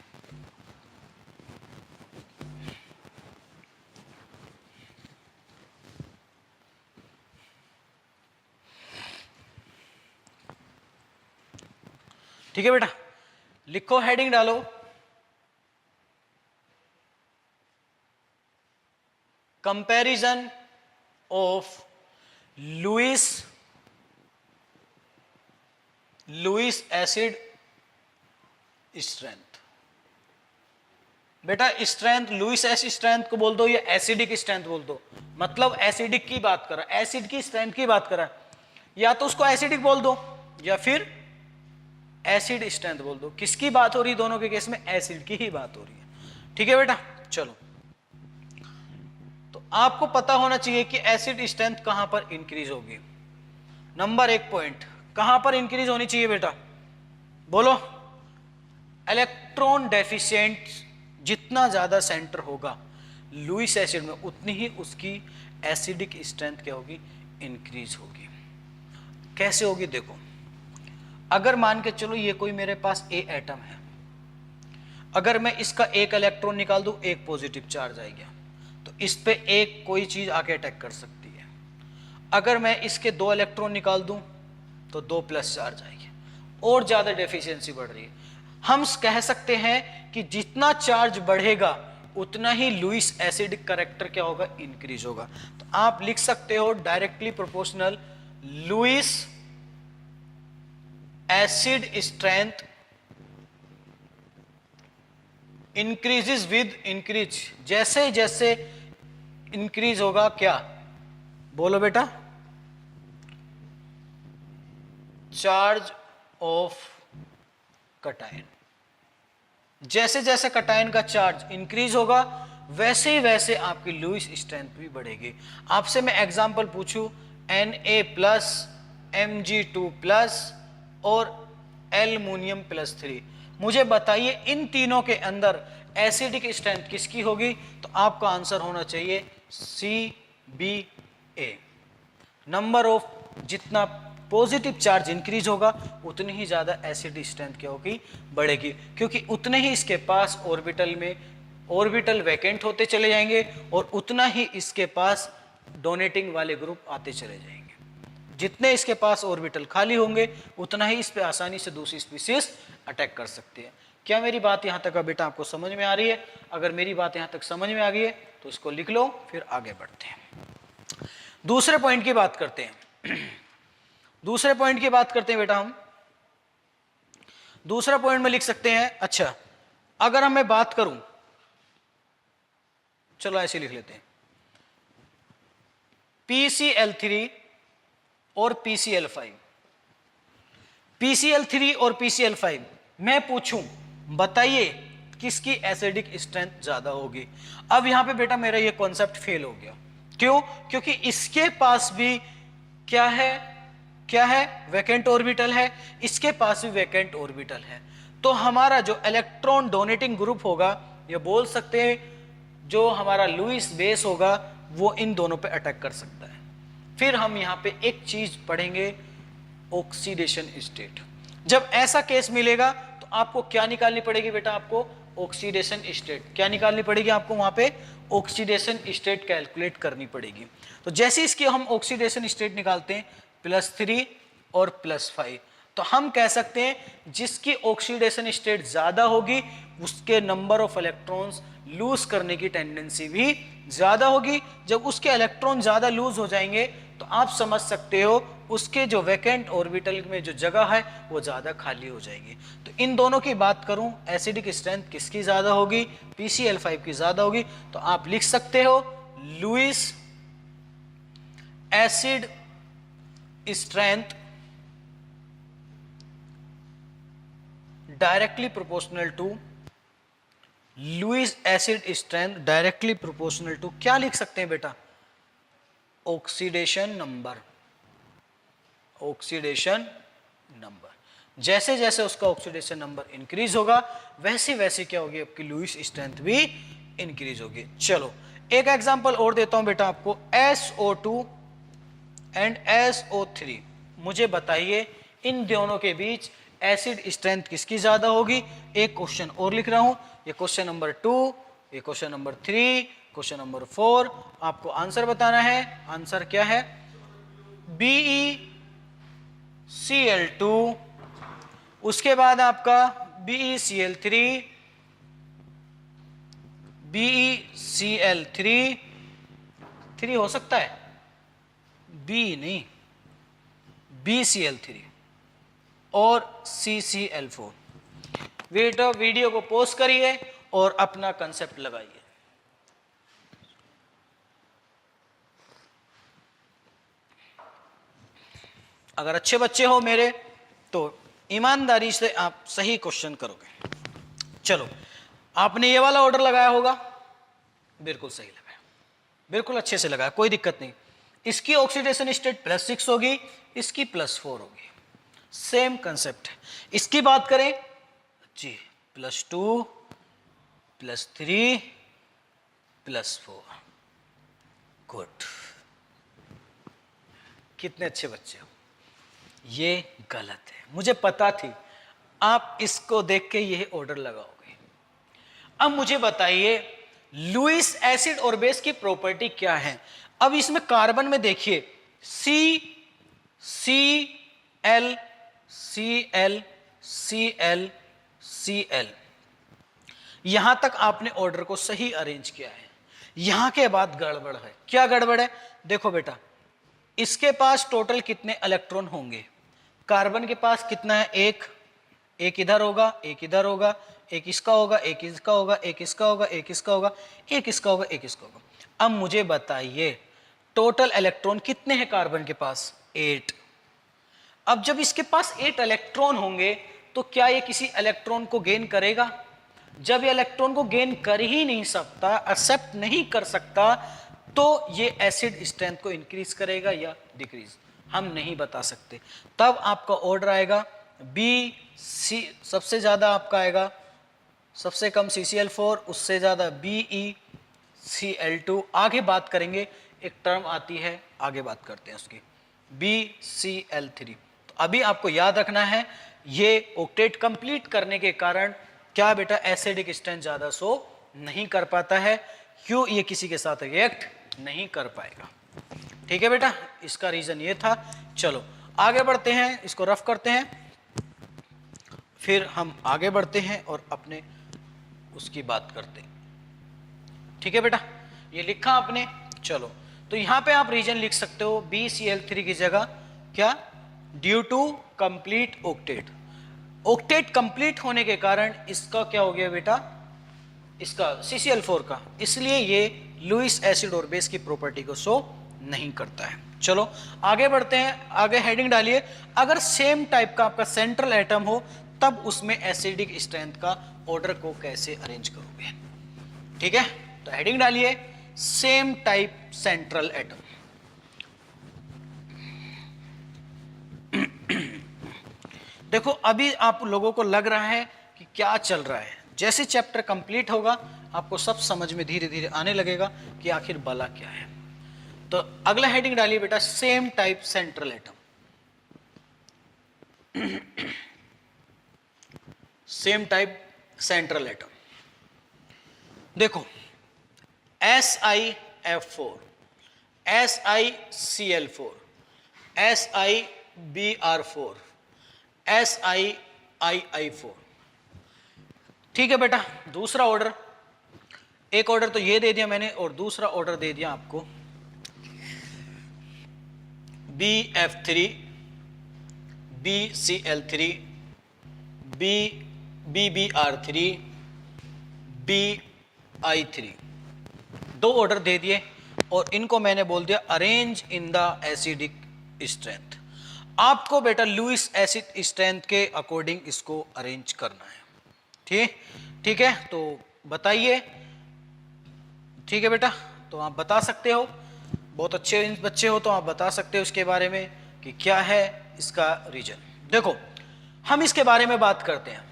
ठीक है बेटा, लिखो, हेडिंग डालो, comparison of Lewis acid strength. बेटा स्ट्रेंथ लुईस एसिड स्ट्रेंथ को बोल दो या एसिडिक स्ट्रेंथ बोल दो, मतलब एसिडिक की बात कर रहा है, एसिड की स्ट्रेंथ की बात कर रहा है, या तो उसको एसिडिक बोल दो या फिर एसिड स्ट्रेंथ बोल दो। किसकी बात हो रही है, दोनों के केस में एसिड की ही बात हो रही है, ठीक है बेटा। चलो तो आपको पता होना चाहिए कि एसिड स्ट्रेंथ कहां पर इंक्रीज होगी। नंबर एक पॉइंट कहां पर इंक्रीज होनी चाहिए बेटा, बोलो, इलेक्ट्रॉन डेफिशिएंट जितना ज्यादा सेंटर होगा लुईस एसिड में, उतनी ही उसकी एसिडिक स्ट्रेंथ क्या होगी, इंक्रीज होगी। कैसे होगी, देखो, अगर मान के चलो ये कोई मेरे पास ए एटम है, अगर मैं इसका एक इलेक्ट्रॉन निकाल दूं, एक पॉजिटिव चार्ज आ गया, तो इस पे एक कोई चीज आके अटैक कर सकती है। अगर मैं इसके दो इलेक्ट्रॉन निकाल दूं तो दो प्लस चार्ज आएगी, और ज्यादा डेफिशिएंसी बढ़ रही है। हम कह सकते हैं कि जितना चार्ज बढ़ेगा उतना ही लुईस एसिड कैरेक्टर क्या होगा, इंक्रीज होगा। तो आप लिख सकते हो directly proportional Lewis acid strength increases with increase, जैसे जैसे इंक्रीज होगा क्या, बोलो बेटा, चार्ज ऑफ कटायन। जैसे जैसे कटायन का चार्ज इंक्रीज होगा वैसे ही वैसे आपकी लुईस स्ट्रेंथ भी बढ़ेगी। आपसे मैं एग्जांपल पूछूं Na प्लस Mg2 प्लस और एल्युमिनियम प्लस 3, मुझे बताइए इन तीनों के अंदर एसिडिक स्ट्रेंथ किसकी होगी, तो आपका आंसर होना चाहिए CBA। नंबर ऑफ, जितना पॉजिटिव चार्ज इंक्रीज होगा उतनी ही ज्यादा एसिड स्ट्रेंथ क्या होगी, बढ़ेगी, क्योंकि उतने ही इसके पास ऑर्बिटल में ऑर्बिटल वैकेंट होते चले जाएंगे और उतना ही इसके पास डोनेटिंग वाले ग्रुप आते चले जाएंगे। जितने इसके पास ऑर्बिटल खाली होंगे उतना ही इस पे आसानी से दूसरी स्पीसीज अटैक कर सकती है। क्या मेरी बात यहां तक बेटा आपको समझ में आ रही है? अगर मेरी बात यहां तक समझ में आ गई है तो इसको लिख लो, फिर आगे बढ़ते हैं। दूसरे पॉइंट की बात करते हैं। दूसरे पॉइंट की बात करते हैं बेटा हम। दूसरा पॉइंट में लिख सकते हैं, अच्छा अगर हम मैं बात करूं, चलो ऐसे लिख लेते हैं, PCl3 और PCl5, PCl3 और PCl5 मैं पूछूं बताइए किसकी एसिडिक स्ट्रेंथ ज्यादा होगी। अब यहां पे बेटा मेरा ये कॉन्सेप्ट फेल हो गया, क्यों? क्योंकि इसके पास भी क्या है, क्या है, वैकेंट ऑर्बिटल है, इसके पास भी वैकेंट ऑर्बिटल है, तो हमारा जो इलेक्ट्रॉन डोनेटिंग ग्रुप होगा, ये बोल सकते हैं जो हमारा लुईस बेस होगा वो इन दोनों पे अटैक कर सकता है। फिर हम यहां पे एक चीज पढ़ेंगे, ऑक्सीडेशन स्टेट। जब ऐसा केस मिलेगा तो आपको क्या निकालनी पड़ेगी बेटा, आपको ऑक्सीडेशन स्टेट क्या निकालनी पड़ेगी, आपको वहां पे ऑक्सीडेशन स्टेट कैलकुलेट करनी पड़ेगी। तो जैसे इसकी हम ऑक्सीडेशन स्टेट निकालते हैं +3 और +5, तो हम कह सकते हैं जिसकी ऑक्सीडेशन स्टेट ज्यादा होगी उसके नंबर ऑफ इलेक्ट्रॉन्स लूज करने की टेंडेंसी भी ज्यादा होगी। जब उसके इलेक्ट्रॉन ज्यादा लूज हो जाएंगे तो आप समझ सकते हो उसके जो वैकेंट ऑर्बिटल में जो जगह है वो ज्यादा खाली हो जाएगी। तो इन दोनों की बात करूं, एसिडिक स्ट्रेंथ किसकी ज्यादा होगी, PCl5 की ज्यादा होगी, तो आप लिख सकते हो Lewis acid strength directly proportional to Lewis acid strength directly proportional to, क्या लिख सकते हैं बेटा, ऑक्सीडेशन नंबर। ऑक्सीडेशन नंबर, जैसे जैसे उसका ऑक्सीडेशन नंबर इंक्रीज होगा वैसे वैसे क्या होगी, आपकी लुईस स्ट्रेंथ भी इंक्रीज होगी। चलो एक एग्जांपल और देता हूं बेटा आपको, SO2 एंड SO3, मुझे बताइए इन दोनों के बीच एसिड स्ट्रेंथ किसकी ज्यादा होगी। एक क्वेश्चन और लिख रहा हूं, ये क्वेश्चन नंबर 2, ये क्वेश्चन नंबर 3, क्वेश्चन नंबर 4, आपको आंसर बताना है। आंसर क्या है, BeCl2, उसके बाद आपका BeCl3, BeCl3, 3 हो सकता है, B नहीं, BeCl3 और CCl4। वीडियो को पॉज करिए और अपना कंसेप्ट लगाइए। अगर अच्छे बच्चे हो मेरे तो ईमानदारी से आप सही क्वेश्चन करोगे। चलो आपने ये वाला ऑर्डर लगाया होगा, बिल्कुल सही लगाया, बिल्कुल अच्छे से लगाया, कोई दिक्कत नहीं। इसकी ऑक्सीडेशन स्टेट +6 होगी, इसकी +4 होगी, सेम कंसेप्ट है। इसकी बात करें जी, +2 +3 +4, गुड, कितने अच्छे बच्चे हो। ये गलत है, मुझे पता थी आप इसको देख के यह ऑर्डर लगाओगे। अब मुझे बताइए लुईस एसिड और बेस की प्रॉपर्टी क्या है। अब इसमें कार्बन में देखिए CCl Cl Cl Cl, यहां तक आपने ऑर्डर को सही अरेंज किया है, यहां के बाद गड़बड़ है। क्या गड़बड़ है, देखो बेटा इसके पास टोटल कितने इलेक्ट्रॉन होंगे, कार्बन के पास कितना है, एक इधर होगा, एक इधर होगा, एक इसका होगा, एक इसका होगा, एक इसका होगा, एक इसका होगा, एक इसका होगा, एक इसका होगा। अब मुझे बताइए टोटल इलेक्ट्रॉन कितने हैं कार्बन के पास? 8। अब जब इसके पास 8 इलेक्ट्रॉन होंगे तो क्या ये किसी इलेक्ट्रॉन को गेन करेगा? जब ये इलेक्ट्रॉन को गेन कर ही नहीं सकता, एक्सेप्ट नहीं कर सकता, तो ये एसिड स्ट्रेंथ को इंक्रीज करेगा या डिक्रीज, हम नहीं बता सकते। तब आपका ऑर्डर आएगा बी सी, सबसे ज्यादा आपका आएगा, सबसे कम CCl4, उससे ज्यादा BeCl2। आगे बात करेंगे, एक टर्म आती है, आगे बात करते हैं उसकी, BCl3। तो अभी आपको याद रखना है, ये ऑक्टेट कंप्लीट करने के कारण क्या बेटा एसिडिक स्ट्रेंथ ज्यादा शो नहीं कर पाता है। क्यों? ये किसी के साथ रिएक्ट नहीं कर पाएगा। ठीक है बेटा, इसका रीजन ये था। चलो आगे बढ़ते हैं, इसको रफ करते हैं, फिर हम आगे बढ़ते हैं और अपने उसकी बात करते हैं। ठीक है बेटा, ये लिखा आपने। चलो तो यहां पे आप रीजन लिख सकते हो BCl3 की जगह क्या? Due to complete octet. Octet complete होने के कारण इसका क्या हो गया बेटा? इसका CCl4 का, इसलिए ये लुईस एसिड और बेस की प्रॉपर्टी को शो नहीं करता है। चलो आगे बढ़ते हैं, आगे हेडिंग डालिए, अगर सेम टाइप का आपका सेंट्रल एटम हो तब उसमें एसिडिक स्ट्रेंथ का ऑर्डर को कैसे अरेंज करोगे? ठीक है, तो हेडिंग डालिए सेम टाइप सेंट्रल एटम। देखो अभी आप लोगों को लग रहा है कि क्या चल रहा है, जैसे चैप्टर कंप्लीट होगा आपको सब समझ में धीरे धीरे आने लगेगा कि आखिर भला क्या है। तो अगला हेडिंग डालिए बेटा same type central atom. Same type central atom, देखो SiF4, SiCl4, SiBr4, SiIi4। ठीक है बेटा, दूसरा ऑर्डर, एक ऑर्डर तो ये दे दिया मैंने और दूसरा ऑर्डर दे दिया आपको BF3, BCl3, BBr3, BI3। दो ऑर्डर दे दिए और इनको मैंने बोल दिया arrange in the acidic strength. आपको बेटा लुईस एसिड स्ट्रेंथ के अकॉर्डिंग इसको अरेंज करना है। ठीक है, तो बताइए। ठीक है बेटा, तो आप बता सकते हो, बहुत अच्छे बच्चे हो तो आप बता सकते हो इसके बारे में कि क्या है इसका रीजन। देखो हम इसके बारे में बात करते हैं,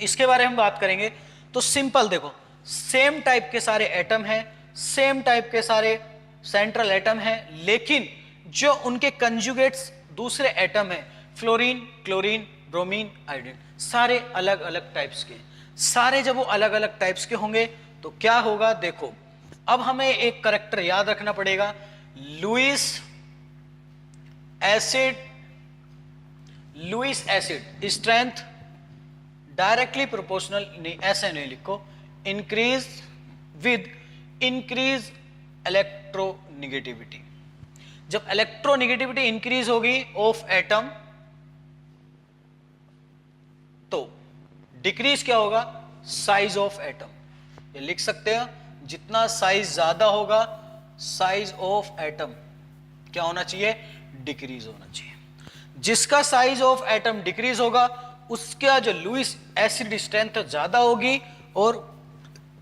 इसके बारे में बात करेंगे तो सिंपल देखो, सेम टाइप के सारे एटम हैं, सेम टाइप के सारे सेंट्रल एटम हैं, लेकिन जो उनके कंजुगेट्स दूसरे एटम हैं, फ्लोरीन, क्लोरीन, ब्रोमीन, आयोडीन, सारे अलग अलग टाइप्स के। सारे जब वो अलग अलग टाइप्स के होंगे तो क्या होगा? देखो अब हमें एक करैक्टर याद रखना पड़ेगा, Lewis acid strength directly proportional, नहीं ऐसे नहीं लिखो, इंक्रीज विद इंक्रीज इलेक्ट्रोनिगेटिविटी। जब इलेक्ट्रोनिगेटिविटी इंक्रीज होगी ऑफ एटम तो डिक्रीज क्या होगा? Size of atom. ये लिख सकते हैं, जितना साइज ज्यादा होगा साइज ऑफ एटम क्या होना चाहिए? डिक्रीज होना चाहिए। जिसका साइज ऑफ एटम डिक्रीज होगा उसका जो लुईस एसिड स्ट्रेंथ ज्यादा होगी और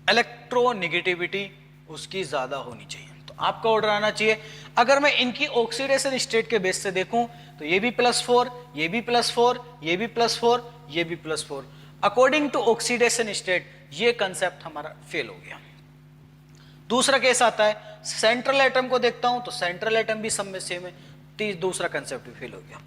इलेक्ट्रोनिगेटिविटी उसकी ज्यादा होनी चाहिए। तो आपका ऑर्डर आना चाहिए। अगर मैं इनकी ऑक्सीडेशन स्टेट के बेस से देखूं तो ये भी +4, ये भी +4, ये भी +4, ये भी +4। अकॉर्डिंग टू ऑक्सीडेशन स्टेट ये कंसेप्ट हमारा फेल हो गया। दूसरा केस आता है सेंट्रल एटम को देखता हूं तो सेंट्रल एटम भी सब में सेम है, दूसरा कंसेप्ट भी फेल हो गया।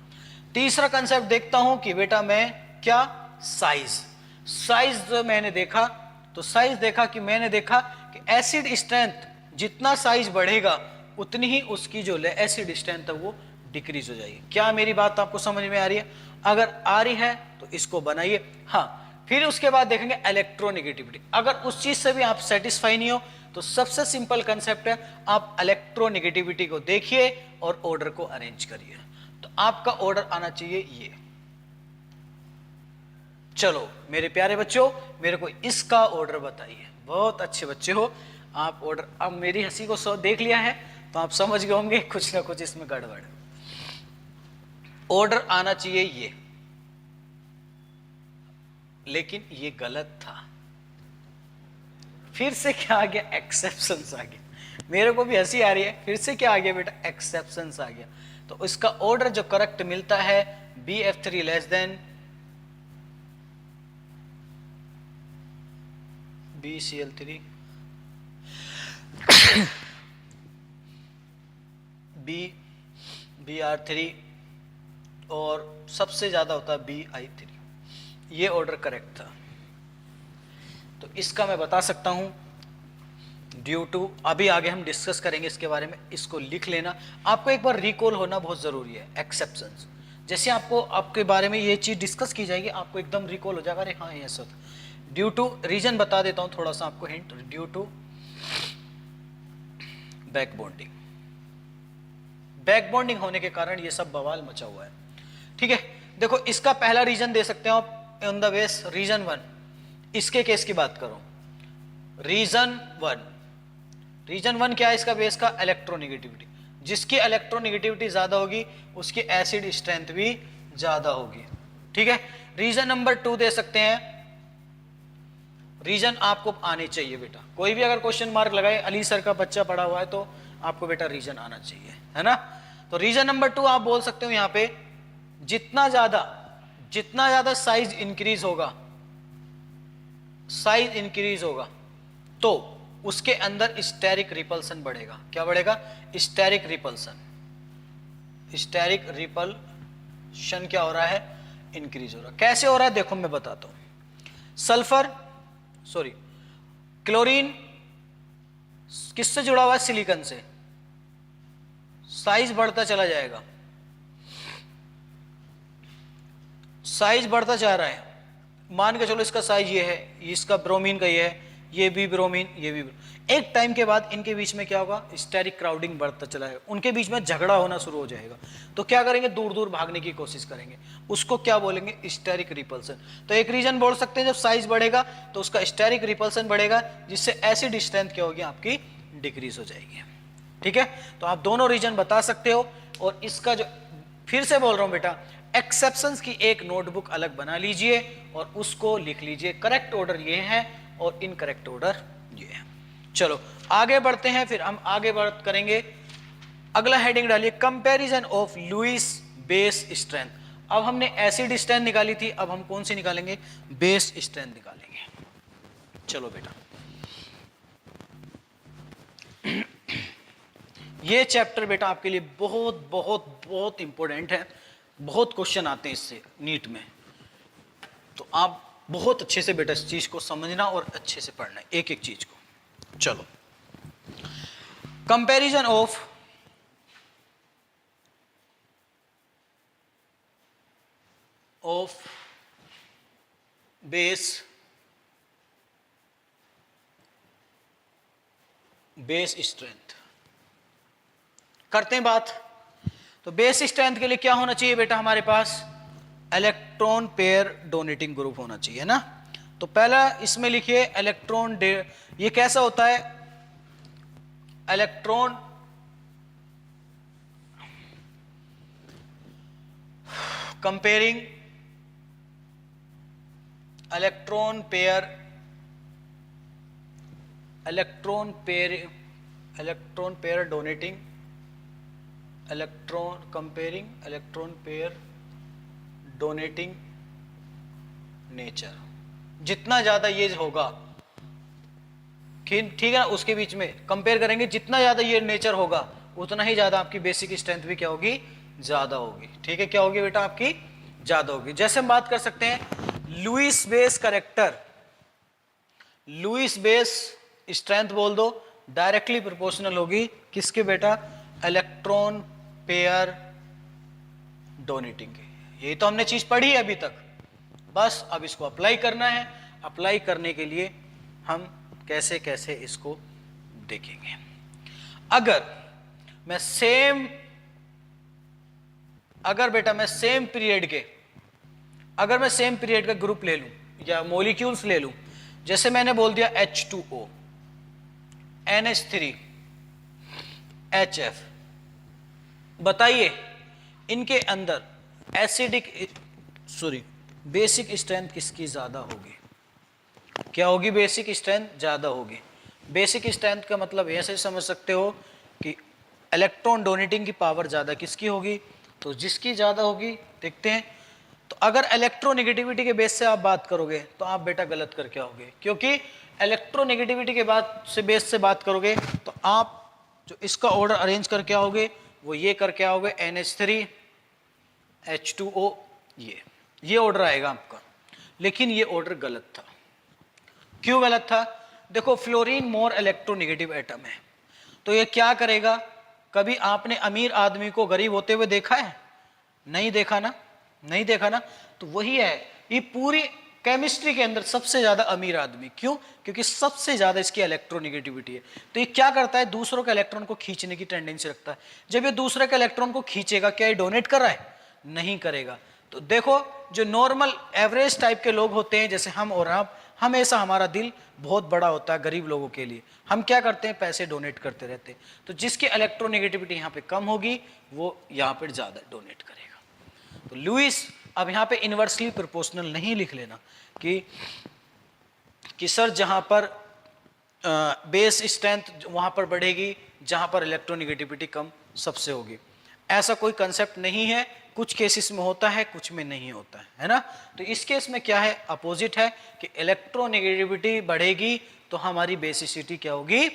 तीसरा कंसेप्ट देखता हूं कि बेटा मैं क्या साइज जो मैंने देखा तो साइज देखा कि मैंने देखा कि एसिड स्ट्रेंथ जितना साइज बढ़ेगा उतनी ही उसकी जो एसिड स्ट्रेंथ है वो डिक्रीज हो जाएगी। क्या मेरी बात आपको समझ में आ रही है? अगर आ रही है तो इसको बनाइए। हाँ, फिर उसके बाद देखेंगे इलेक्ट्रोनिगेटिविटी। अगर उस चीज से भी आप सेटिस्फाई नहीं हो तो सबसे सिंपल कंसेप्ट है, आप इलेक्ट्रोनिगेटिविटी को देखिए और ऑर्डर को अरेंज करिए। तो आपका ऑर्डर आना चाहिए ये चलो मेरे प्यारे बच्चों, मेरे को इसका ऑर्डर बताइए। बहुत अच्छे बच्चे हो आप। ऑर्डर, अब मेरी हंसी को देख लिया है तो आप समझ गए होंगे कुछ ना कुछ इसमें गड़बड़। ऑर्डर आना चाहिए ये, लेकिन ये गलत था। फिर से क्या आ गया? एक्सेप्शंस आ गया। मेरे को भी हंसी आ रही है, फिर से क्या आ गया बेटा? एक्सेप्शंस आ गया। तो इसका ऑर्डर जो करेक्ट मिलता है BF3 less than BCl3 BR3 और सबसे ज्यादा होता है BI3। ये ऑर्डर करेक्ट था। तो इसका मैं बता सकता हूं ड्यू टू, अभी आगे हम डिस्कस करेंगे इसके बारे में, इसको लिख लेना। आपको एक बार रिकॉल होना बहुत जरूरी है। एक्सेप्शंस, जैसे आपको आपके बारे में ये चीज डिस्कस की जाएगी, आपको एकदम रिकॉल हो जाएगा, अरे हाँ ये सब। ड्यू टू रीजन बता देता हूं थोड़ा सा आपको hint. Due to back bonding, back bonding होने के कारण ये सब बवाल मचा हुआ है। ठीक है, देखो इसका पहला रीजन दे सकते हो आप ऑन द बेस रीजन 1। इसके केस की बात करो, रीजन 1 क्या है इसका बेस का? इलेक्ट्रोनेगेटिविटी। जिसकी इलेक्ट्रोनेगेटिविटी ज्यादा होगी उसकी एसिड स्ट्रेंथ भी ज्यादा होगी। ठीक है, रीजन नंबर 2 दे सकते हैं। रीजन आपको आने चाहिए बेटा, कोई भी अगर क्वेश्चन मार्क लगाए, अली सर का बच्चा पढ़ा हुआ है तो आपको बेटा रीजन आना चाहिए, है ना। तो रीजन नंबर 2 आप बोल सकते हो यहां पे, जितना ज्यादा साइज इंक्रीज होगा तो उसके अंदर स्टेरिक रिपल्सन बढ़ेगा। क्या बढ़ेगा? स्टेरिक रिपल्शन क्या हो रहा है? इंक्रीज हो रहा है। कैसे हो रहा है देखो मैं बताता हूं। क्लोरीन किससे जुड़ा हुआ है? सिलिकॉन से। साइज बढ़ता चला जाएगा, साइज बढ़ता जा रहा है। मान के चलो इसका साइज ये है, इसका ब्रोमीन का ये है, ये भी ब्रोमीन, ये भी एक टाइम के बाद इनके बीच में क्या होगा? स्टेरिक क्राउडिंग बढ़ता चला जाएगा, उनके बीच में झगड़ा होना शुरू हो जाएगा। तो क्या करेंगे? दूर दूर भागने की कोशिश करेंगे। उसको क्या बोलेंगे? Steric repulsion. तो एक रीजन बोल सकते हैं, जब साइज बढ़ेगा तो उसका स्टेरिक रिपल्सन बढ़ेगा, जिससे एसिड स्ट्रेंथ क्या होगी? आपकी डिक्रीज हो जाएगी। ठीक है, तो आप दोनों रीजन बता सकते हो। और इसका जो, फिर से बोल रहा हूं बेटा, एक्सेप्शंस की एक नोटबुक अलग बना लीजिए और उसको लिख लीजिए। करेक्ट ऑर्डर ये है और इनकरेक्ट ऑर्डर ये है। चलो आगे बढ़ते हैं, फिर हम आगे बात करेंगे। अगला हेडिंग डालिए, comparison of Lewis base strength. अब हमने एसिड स्ट्रेंथ निकाली थी, अब हम कौन सी निकालेंगे? बेस स्ट्रेंथ निकालेंगे। चलो बेटा, ये चैप्टर बेटा आपके लिए बहुत बहुत बहुत इंपॉर्टेंट है। बहुत क्वेश्चन आते हैं इससे नीट में, तो आप बहुत अच्छे से बेटा इस चीज को समझना और अच्छे से पढ़ना है एक एक चीज को। चलो, कंपैरिजन ऑफ बेस स्ट्रेंथ करते हैं बात। तो बेस स्ट्रेंथ के लिए क्या होना चाहिए बेटा? हमारे पास इलेक्ट्रॉन पेयर डोनेटिंग ग्रुप होना चाहिए ना। तो पहला इसमें लिखिए इलेक्ट्रॉन ये कैसा होता है? Electron comparing, electron pair donating, electron comparing, electron pair donating nature. जितना ज्यादा ये होगा, ठीक है ना, उसके बीच में कंपेयर करेंगे, जितना ज्यादा ये नेचर होगा उतना ही ज्यादा आपकी बेसिक स्ट्रेंथ भी क्या होगी? ज्यादा होगी। ठीक है, क्या होगी बेटा? आपकी ज्यादा होगी। जैसे हम बात कर सकते हैं Lewis base character, Lewis base strength बोल दो, डायरेक्टली प्रोपोर्शनल होगी किसके बेटा? इलेक्ट्रॉन पेयर डोनेटिंग के। ये तो हमने चीज पढ़ी है अभी तक, बस अब इसको अप्लाई करना है। अप्लाई करने के लिए हम कैसे कैसे इसको देखेंगे। अगर बेटा मैं सेम पीरियड के अगर मैं सेम पीरियड का ग्रुप ले लूं या मॉलिक्यूल्स ले लूं, जैसे मैंने बोल दिया H2O, NH3, HF, बताइए इनके अंदर बेसिक स्ट्रेंथ किसकी ज्यादा होगी? क्या होगी? बेसिक स्ट्रेंथ ज्यादा होगी। बेसिक स्ट्रेंथ का मतलब ऐसे समझ सकते हो कि इलेक्ट्रॉन डोनेटिंग की पावर ज्यादा किसकी होगी? तो जिसकी ज्यादा होगी, देखते हैं। तो अगर इलेक्ट्रोनेगेटिविटी के बेस से आप बात करोगे तो आप बेटा गलत करके आओगे, क्योंकि इलेक्ट्रोनेगेटिविटी के बेस से बात करोगे तो आप जो इसका ऑर्डर अरेंज करके आओगे वो ये करके आओगे, NH3 H2O, ये ऑर्डर आएगा आपका। लेकिन ये ऑर्डर गलत था। क्यों गलत था? देखो, फ्लोरीन मोर इलेक्ट्रोनेगेटिव एटम है, तो ये क्या करेगा? कभी आपने अमीर आदमी को गरीब होते हुए देखा है? नहीं देखा ना, नहीं देखा ना। तो वही है, ये पूरी केमिस्ट्री के अंदर सबसे ज्यादा अमीर आदमी। क्यों? क्योंकि सबसे ज्यादा इसकी इलेक्ट्रोनेगेटिविटी है। तो ये क्या करता है? दूसरों के इलेक्ट्रॉन को खींचने की टेंडेंसी रखता है। जब ये दूसरे के इलेक्ट्रॉन को खींचेगा, क्या ये डोनेट कर रहा है? नहीं करेगा। तो देखो, जो नॉर्मल एवरेज टाइप के लोग होते हैं, जैसे हम और आप, हमेशा हमारा दिल बहुत बड़ा होता है गरीब लोगों के लिए। हम क्या करते हैं? पैसे डोनेट करते रहते हैं। तो जिसकी इलेक्ट्रोनेगेटिविटी यहाँ पे कम होगी वो यहाँ पर ज्यादा डोनेट करेगा। तो लुईस, अब यहाँ पे इनवर्सली प्रोपोर्शनल नहीं लिख लेना कि सर जहां पर बेस स्ट्रेंथ वहां पर बढ़ेगी जहां पर इलेक्ट्रोनेगेटिविटी कम सबसे होगी। ऐसा कोई कंसेप्ट नहीं है। कुछ केसेस में होता है, कुछ में नहीं होता है ना। तो इस केस में क्या है? अपोजिट है कि इलेक्ट्रोनेगेटिविटी बढ़ेगी तो हमारी बेसिसिटी क्या होगी?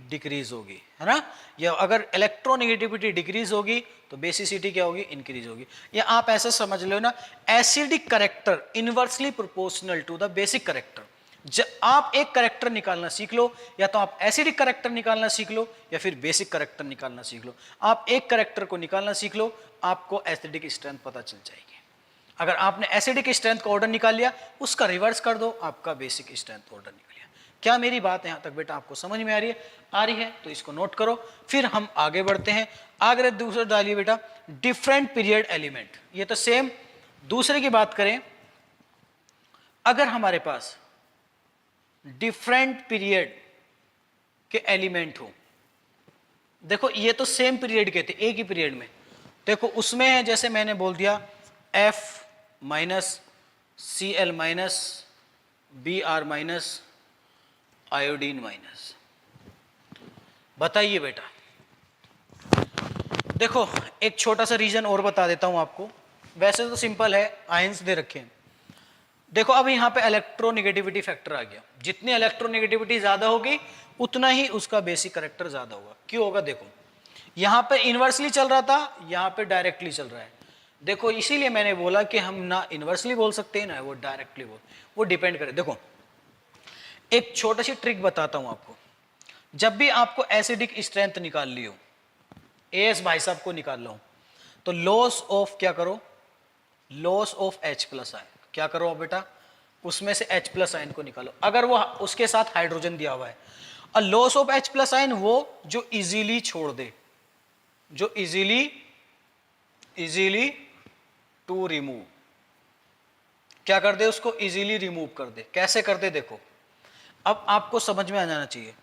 डिक्रीज होगी, है ना। या अगर इलेक्ट्रोनेगेटिविटी डिक्रीज होगी तो बेसिसिटी क्या होगी? इंक्रीज होगी। या आप ऐसा समझ लो ना, acidic character inversely proportional to the basic character. आप एक करेक्टर निकालना सीख लो, या तो आप एसिडिक करेक्टर निकालना सीख लो या फिर बेसिक करेक्टर निकालना सीख लो। आप एक करेक्टर को निकालना सीख लो, आपको एसिडिक स्ट्रेंथ पता चल जाएगी। अगर आपने एसिडिक स्ट्रेंथ का ऑर्डर निकाल लिया, उसका रिवर्स कर दो, आपका बेसिक स्ट्रेंथ ऑर्डर निकल गया। क्या मेरी बात यहां तक बेटा आपको समझ में आ रही है? आ रही है तो इसको नोट करो। फिर हम आगे बढ़ते हैं। आगे दूसरा डालिए बेटा, डिफरेंट पीरियड एलिमेंट। ये तो सेम। दूसरे की बात करें, अगर हमारे पास डिफरेंट पीरियड के एलिमेंट हो, देखो ये तो सेम पीरियड के थे, एक ही पीरियड में। देखो उसमें है, जैसे मैंने बोल दिया F minus Cl minus Br minus iodine minus. बताइए बेटा, देखो एक छोटा सा रीजन और बता देता हूं आपको। वैसे तो सिंपल है, आयंस दे रखे हैं। देखो अब यहां पे इलेक्ट्रोनेगेटिविटी फैक्टर आ गया। जितनी इलेक्ट्रोनेगेटिविटी ज्यादा होगी उतना ही उसका बेसिक करेक्टर ज्यादा होगा। क्यों होगा? देखो यहां पे इनवर्सली चल रहा था, यहां पे डायरेक्टली चल रहा है। देखो इसीलिए मैंने बोला कि हम ना इनवर्सली बोल सकते हैं ना वो डायरेक्टली वो डिपेंड करे। देखो एक छोटी सी ट्रिक बताता हूं आपको। जब भी आपको एसिडिक स्ट्रेंथ निकाल ली हो, एस भाई साहब को निकाल लो, तो लॉस ऑफ क्या करो? Loss of H plus ion. क्या करो बेटा? उसमें से H प्लस आयन को निकालो। अगर वो उसके साथ हाइड्रोजन दिया हुआ है, और loss of H plus ion वो जो इजीली छोड़ दे, जो इजीली टू रिमूव, क्या कर दे? उसको इजीली रिमूव कर दे। कैसे कर दे? देखो अब आपको समझ में आ जाना चाहिए।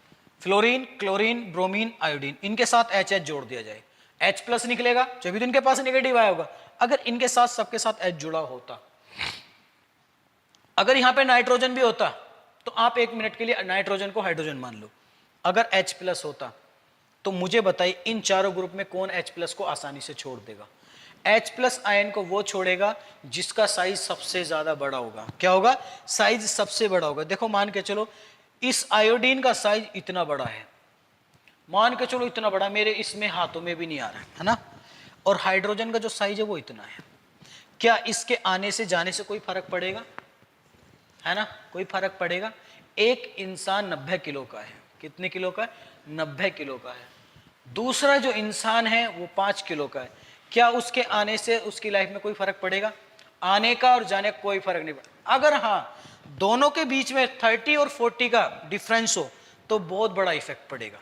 फ्लोरीन, क्लोरीन, ब्रोमीन, आयोडीन, इनके साथ HH जोड़ दिया जाए, H प्लस निकलेगा, जब भी इनके पास नेगेटिव आया होगा। अगर इनके साथ सबके साथ H जुड़ा होता, अगर यहां पे नाइट्रोजन भी होता, तो आप एक मिनट के लिए नाइट्रोजन को हाइड्रोजन मान लो। अगर H प्लस होता तो मुझे बताइए इन चारों ग्रुप में कौन H प्लस को आसानी से छोड़ देगा? H प्लस आयन को वो छोड़ेगा जिसका साइज सबसे ज्यादा बड़ा होगा। क्या होगा? साइज सबसे बड़ा होगा। देखो मान के चलो इस आयोडीन का साइज इतना बड़ा है, मान के चलो इतना बड़ा, मेरे इसमें हाथों में भी नहीं आ रहा है ना। और हाइड्रोजन का जो साइज है वो इतना है। क्या इसके आने से जाने से कोई फर्क पड़ेगा? है ना, कोई फर्क पड़ेगा? एक इंसान 90 किलो का है। कितने किलो का है? 90 किलो का है। दूसरा जो इंसान है वो 5 किलो का है। क्या उसके आने से उसकी लाइफ में कोई फर्क पड़ेगा? आने का और जाने का कोई फर्क नहीं पड़ेगा। अगर हाँ दोनों के बीच में 30 और 40 का डिफरेंस हो तो बहुत बड़ा इफेक्ट पड़ेगा।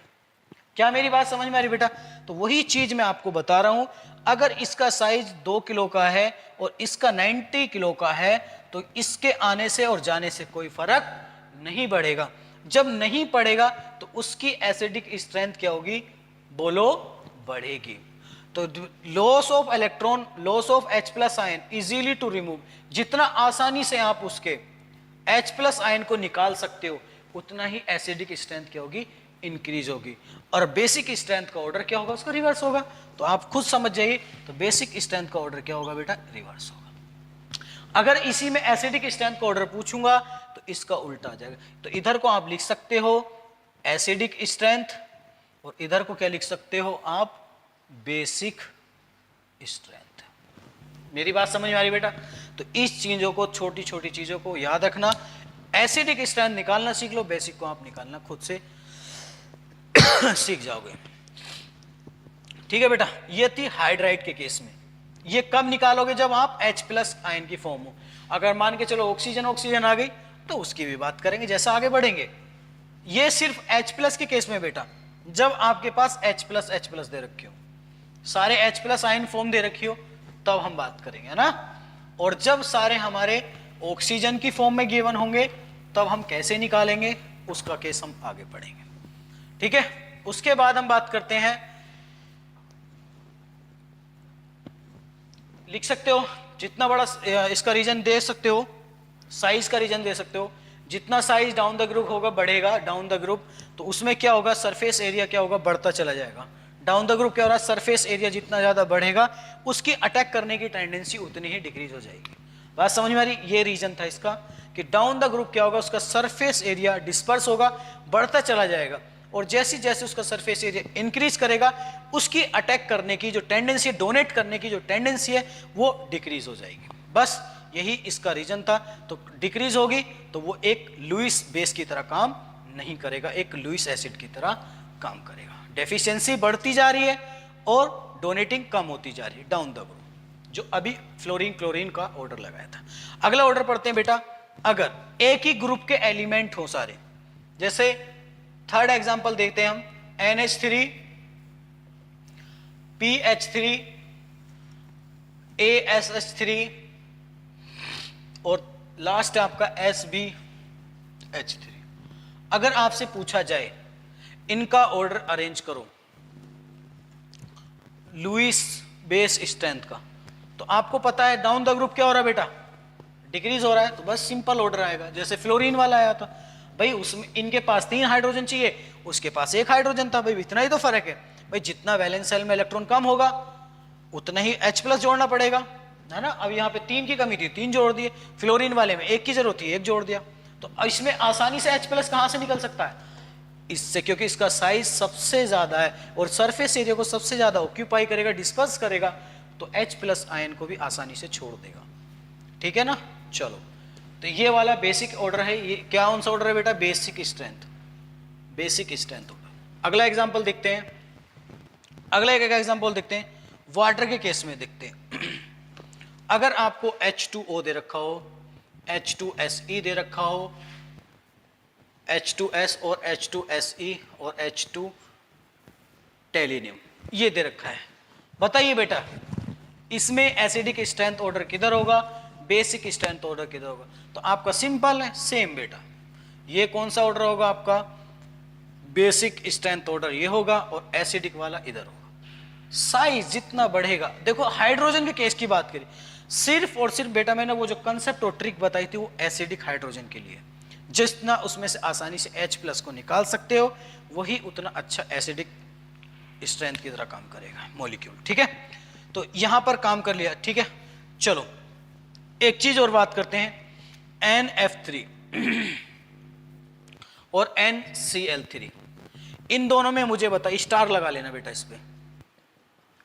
क्या मेरी बात समझ में आ रही बेटा? तो वही चीज मैं आपको बता रहा हूं। अगर इसका साइज 2 किलो का है और इसका 90 किलो का है तो इसके आने से और जाने से कोई फर्क नहीं पड़ेगा। जब नहीं पड़ेगा तो उसकी एसिडिक स्ट्रेंथ क्या होगी, बोलो, बढ़ेगी। तो loss of electron, loss of H plus ion easily to remove, जितना आसानी से आप उसके H प्लस आयन को निकाल सकते हो उतना ही एसिडिक स्ट्रेंथ क्या होगी, इंक्रीज होगी। और बेसिक स्ट्रेंथ का ऑर्डर क्या होगा, उसका रिवर्स होगा। तो आप खुद समझ जाइए, तो बेसिक स्ट्रेंथ का ऑर्डर क्या होगा बेटा, रिवर्स होगा। अगर इसी में एसिडिक स्ट्रेंथ का ऑर्डर पूछूंगा तो इसका उल्टा आ जाएगा। तो इधर को आप लिख सकते हो एसिडिक स्ट्रेंथ और इधर को क्या लिख सकते हो आप, बेसिक स्ट्रेंथ। मेरी बात समझ में आ रही बेटा? तो इस चीजों को, छोटी छोटी चीजों को याद रखना। एसिडिक स्ट्रेंथ निकालना सीख लो, बेसिक को आप निकालना खुद से सीख जाओगे। ठीक है बेटा, ये थी हाइड्राइड के केस में। ये कब निकालोगे, जब आप H प्लस आयन की फॉर्म हो। अगर मान के चलो ऑक्सीजन ऑक्सीजन आ गई तो उसकी भी बात करेंगे जैसा आगे बढ़ेंगे। ये सिर्फ H प्लस के केस में बेटा, जब आपके पास H प्लस दे रखी हो, सारे H प्लस आयन फॉर्म दे रखी हो, तब हम बात करेंगे, है ना। और जब सारे हमारे ऑक्सीजन की फॉर्म में गिवन होंगे तब हम कैसे निकालेंगे, उसका केस हम आगे पढ़ेंगे। ठीक है, उसके बाद हम बात करते हैं, लिख सकते हो जितना बड़ा इसका रीजन दे सकते हो, साइज का रीजन दे सकते हो। जितना साइज डाउन द ग्रुप होगा, बढ़ेगा डाउन द ग्रुप, तो उसमें क्या होगा, सरफेस एरिया क्या होगा, बढ़ता चला जाएगा। डाउन द ग्रुप क्या हो रहा है, सरफेस एरिया जितना ज्यादा बढ़ेगा उसकी अटैक करने की टेंडेंसी उतनी ही डिक्रीज हो जाएगी। बात समझ में आ रही? ये रीजन था इसका कि डाउन द ग्रुप क्या होगा, उसका सरफेस एरिया डिस्पर्स होगा, बढ़ता चला जाएगा, और जैसे जैसे उसका सरफेस एरिया इंक्रीज करेगा उसकी अटैक करने की जो टेंडेंसी, डोनेट करने की जो टेंडेंसी है वो डिक्रीज हो जाएगी। बस यही इसका रीजन था। तो डिक्रीज होगी तो वो एक लुईस बेस की तरह काम नहीं करेगा, एक लुईस एसिड की तरह काम करेगा। डेफिशिएंसी बढ़ती जा रही है और डोनेटिंग कम होती जा रही है डाउन द ग्रुप, जो अभी फ्लोरीन क्लोरीन का ऑर्डर लगाया था। अगला ऑर्डर पढ़ते हैं बेटा। अगर एक ही ग्रुप के एलिमेंट हो सारे, जैसे थर्ड एग्जांपल देखते हैं हम, NH3 PH3 ASH3 और लास्ट आपका SbH3। अगर आपसे पूछा जाए इनका ऑर्डर अरेंज करो लुईस बेस स्ट्रेंथ का, तो आपको पता है डाउन द ग्रुप क्या हो रहा है बेटा, डिक्रीज हो रहा है। तो बस सिंपल ऑर्डर आएगा, जैसे फ्लोरीन वाला आया था भाई, उसमें इनके पास 3 हाइड्रोजन चाहिए, उसके पास 1 हाइड्रोजन था भाई, इतना ही तो फर्क है भाई। जितना वैलेंस सेल में इलेक्ट्रॉन कम होगा उतना ही H प्लस जोड़ना पड़ेगा, है ना। अब यहाँ पे 3 की कमी थी, 3 जोड़ दिए। फ्लोरीन वाले में 1 की जरूरत थी, 1 जोड़ दिया। तो इसमें आसानी से H प्लस कहाँ से निकल सकता है, इससे, क्योंकि इसका साइज सबसे ज्यादा है और सरफेस एरिया को सबसे ज्यादा ऑक्यूपाई करेगा, डिस्पर्स करेगा, तो H प्लस आयन को भी आसानी से छोड़ देगा। ठीक है ना। चलो, तो ये वाला बेसिक ऑर्डर है। ये क्या कौन सा ऑर्डर है बेटा, basic strength, basic strength order. अगला एग्जांपल देखते हैं, अगला एक एग्जांपल देखते हैं, वाटर के केस में देखते हैं। अगर आपको H2O दे रखा हो, H2SE दे रखा हो, H2S और H2SE और H2 टेलिनियम ये दे रखा है, बताइए बेटा इसमें एसिडिक स्ट्रेंथ ऑर्डर किधर होगा, बेसिक स्ट्रेंथ ऑर्डर किधर होगा। तो आपका सिंपल है, सेम बेटा, ये कौन सा ऑर्डर होगा आपका, बेसिक स्ट्रेंथ ऑर्डर ये होगा और एसिडिक वाला इधर होगा। साइज जितना बढ़ेगा, देखो हाइड्रोजन के केस की बात करें, सिर्फ और सिर्फ बेटा मैंने वो जो कंसेप्ट और ट्रिक बताई थी वो एसिडिक हाइड्रोजन के लिए, जितना उसमें से आसानी से H प्लस को निकाल सकते हो वही उतना अच्छा एसिडिक स्ट्रेंथ की तरह काम करेगा मॉलिक्यूल। ठीक है, तो यहां पर काम कर लिया। ठीक है, चलो एक चीज और बात करते हैं, NF3 और NCl3, इन दोनों में मुझे बताइए, स्टार लगा लेना बेटा इस पे,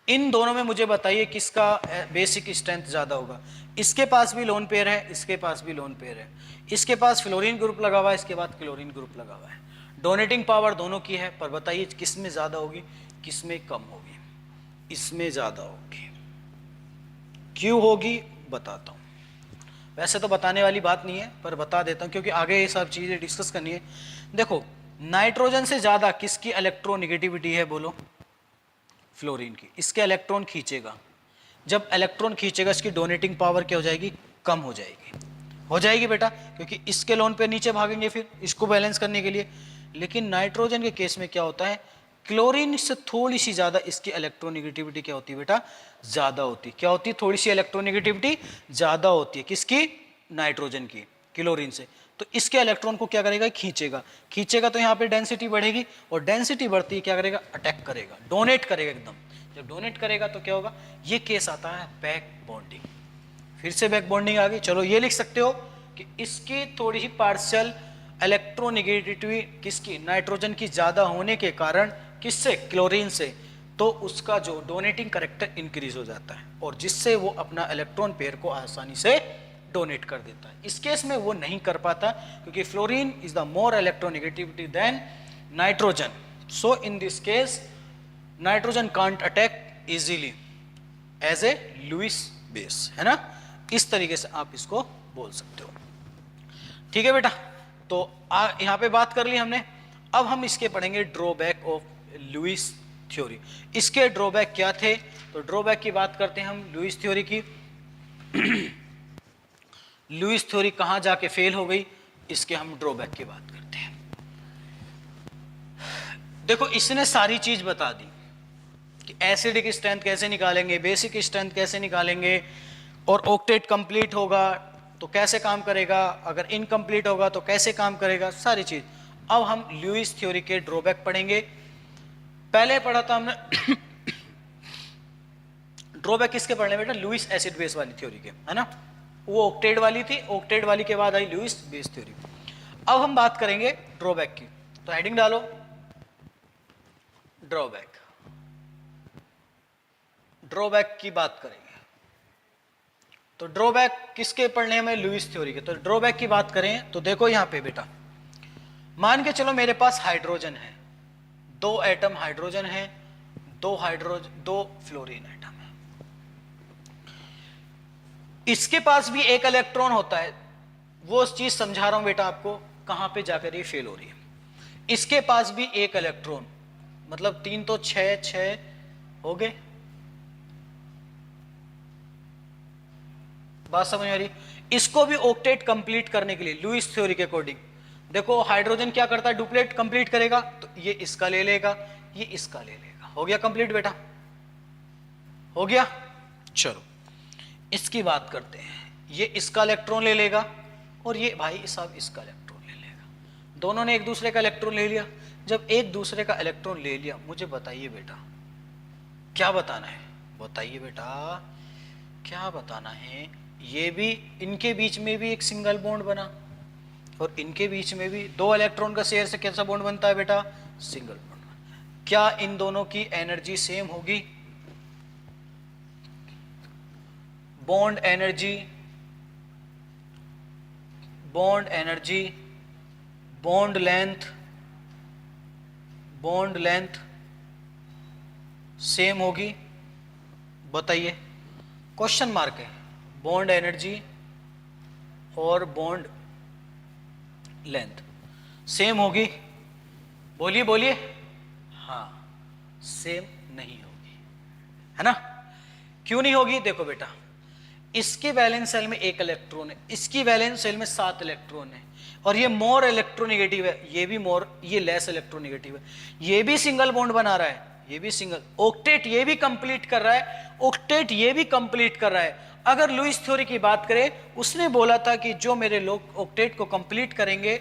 इन दोनों में मुझे बताइए किसका बेसिक स्ट्रेंथ ज्यादा होगा। इसके पास भी लोन पेयर है, इसके पास भी लोन पेयर है, इसके पास फ्लोरीन ग्रुप लगा हुआ है, इसके बाद क्लोरीन ग्रुप लगा हुआ है। डोनेटिंग पावर दोनों की है, पर बताइए किस में ज्यादा होगी, किस में कम होगी। इसमें ज्यादा होगी। क्यों होगी बताता हूं, वैसे तो बताने वाली बात नहीं है पर बता देता हूं क्योंकि आगे ये सब चीजें डिस्कस करनी है। देखो नाइट्रोजन से ज्यादा किसकी इलेक्ट्रोनेगेटिविटी है, बोलो, फ्लोरीन की। इसके इलेक्ट्रॉन खींचेगा, जब इलेक्ट्रॉन खींचेगा इसकी डोनेटिंग पावर क्या हो जाएगी, कम हो जाएगी बेटा, क्योंकि इसके लोन पे नीचे भागेंगे फिर इसको बैलेंस करने के लिए। लेकिन नाइट्रोजन के केस में क्या होता है, क्लोरीन से थोड़ी सी ज्यादा इसकी इलेक्ट्रोनेगेटिविटी क्या होती है बेटा, ज्यादा होती है। क्या होती है, थोड़ी सी इलेक्ट्रोनेगेटिविटी ज्यादा होती है, किसकी, नाइट्रोजन की, क्लोरीन से। तो इसके इलेक्ट्रॉन को क्या करेगा, खींचेगा तो यहाँ पे डेंसिटी बढ़ेगी, और डेंसिटी बढ़ती है क्या करेगा, अटैक करेगा, डोनेट करेगा एकदम। जब डोनेट करेगा तो क्या होगा, ये केस आता है बैक बॉन्डिंग। फिर से बैक बॉन्डिंग आ गई। चलो ये लिख सकते हो कि इसकी थोड़ी सी पार्शियल इलेक्ट्रोनेगेटिविटी किसकी, नाइट्रोजन की ज्यादा होने के कारण, किससे, क्लोरीन से, तो उसका जो डोनेटिंग कैरेक्टर इंक्रीज हो जाता है, और जिससे वो अपना इलेक्ट्रॉन पेयर को आसानी से डोनेट कर देता है। इस केस में वो नहीं कर पाता क्योंकि fluorine is the more electronegativity than nitrogen. So in this case nitrogen can't attack easily as a Lewis base, है ना। इस तरीके से आप इसको बोल सकते हो, ठीक है बेटा। तो यहां पे बात कर ली हमने। अब हम इसके पढ़ेंगे ड्रॉबैक ऑफ लुईस थ्योरी। इसके ड्रॉबैक क्या थे, तो ड्रॉबैक की बात करते हैं हम लुईस थ्योरी की। लुईस थ्योरी कहां जाके फेल हो गई, इसके हम ड्रॉबैक की बात करते हैं। देखो इसने सारी चीज बता दी कि एसिडिक स्ट्रेंथ कैसे निकालेंगे, बेसिक स्ट्रेंथ कैसे निकालेंगे, और ऑक्टेट कंप्लीट होगा तो कैसे काम करेगा, अगर इनकम्प्लीट होगा तो कैसे काम करेगा, सारी चीज। अब हम लुईस थ्योरी के ड्रॉबैक पढ़ेंगे। पहले पढ़ा था हमने ड्रॉबैक किसके पढ़ने बेटा, लुईस एसिड बेस वाली थ्योरी के, है ना। वो ऑक्टेट वाली थी, ऑक्टेट वाली के बाद आई लुईस बेस थ्योरी। अब हम बात करेंगे ड्रॉबैक की, तो हेडिंग डालो ड्रॉबैक। ड्रॉबैक की बात करेंगे, तो ड्रॉबैक किसके पढ़ने में, लुईस थ्योरी के। तो ड्रॉबैक की बात करें तो देखो यहां पे बेटा, मान के चलो मेरे पास हाइड्रोजन है, 2 एटम हाइड्रोजन है, 2 फ्लोरीन एटम है। इसके पास भी एक इलेक्ट्रॉन होता है, वो चीज समझा रहा हूं बेटा आपको, कहां पे जाकर ये फेल हो रही है। इसके पास भी एक इलेक्ट्रॉन, मतलब 3 तो 6 हो गए, बात समझ आ रही। इसको भी ऑक्टेट कंप्लीट करने के लिए लुईस थ्योरी के अकॉर्डिंग, देखो हाइड्रोजन क्या करता है, डुप्लेट कंप्लीट करेगा, तो ये इसका ले लेगा, ये इसका ले लेगा, हो गया कंप्लीट बेटा, हो गया। चलो इसकी बात करते हैं, ये इसका इलेक्ट्रॉन ले लेगा, और ये भाई साहब इसका इलेक्ट्रॉन ले लेगा। दोनों ने एक दूसरे का इलेक्ट्रॉन ले लिया। जब एक दूसरे का इलेक्ट्रॉन ले लिया, मुझे बताइए बेटा क्या बताना है, बताइए बेटा क्या बताना है। ये भी, इनके बीच में भी एक सिंगल बॉन्ड बना, और इनके बीच में भी 2 इलेक्ट्रॉन का शेयर से कैसा बॉन्ड बनता है बेटा, सिंगल बॉन्ड। क्या इन दोनों की एनर्जी सेम होगी, bond energy, bond energy, bond length same होगी, बताइए, क्वेश्चन मार्क है। बॉन्ड एनर्जी और बॉन्ड लेंथ सेम होगी, बोलिए बोलिए, हाँ सेम नहीं होगी, है ना। क्यों नहीं होगी, देखो बेटा, इसके वैलेंस सेल में 1 इलेक्ट्रॉन है, इसकी वैलेंस सेल में 7 इलेक्ट्रॉन है, और ये मोर इलेक्ट्रोनेगेटिव है, ये भी मोर, ये लेस इलेक्ट्रोनेगेटिव है। ये भी सिंगल बॉन्ड बना रहा है, ये भी सिंगल, ऑक्टेट ये भी कंप्लीट कर रहा है, ऑक्टेट ये भी कंप्लीट कर रहा है। अगर लुईस थ्योरी की बात करें, उसने बोला था कि जो मेरे लोग ऑक्टेट को कंप्लीट करेंगे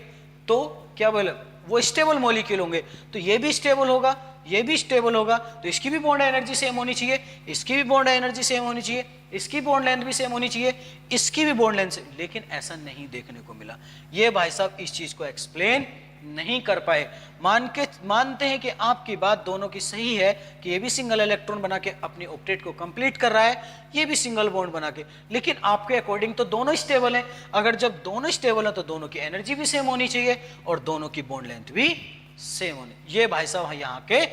तो क्या बोले, वो स्टेबल मॉलिक्यूल होंगे, तो ये भी स्टेबल होगा, ये भी स्टेबल होगा, तो इसकी भी बॉन्ड एनर्जी सेम होनी चाहिए, इसकी भी बॉन्ड एनर्जी सेम होनी चाहिए, इसकी बॉन्ड लेंथ भी सेम होनी चाहिए, इसकी भी बॉन्ड लेंथ से। लेकिन ऐसा नहीं देखने को मिला। ये भाई साहब इस चीज को एक्सप्लेन नहीं कर पाए। मानते हैं कि आपकी बात दोनों की सही है कि ये भी सिंगल इलेक्ट्रॉन बना के अपनी ऑक्टेट को कंप्लीट कर रहा है, ये भी सिंगल बॉन्ड बना के, लेकिन आपके अकॉर्डिंग तो दोनों स्टेबल हैं। अगर जब दोनों स्टेबल है तो दोनों की एनर्जी भी सेम होनी चाहिए और दोनों की बॉन्ड लेंथ भी सेम होनी। ये भाई साहब यहाँ के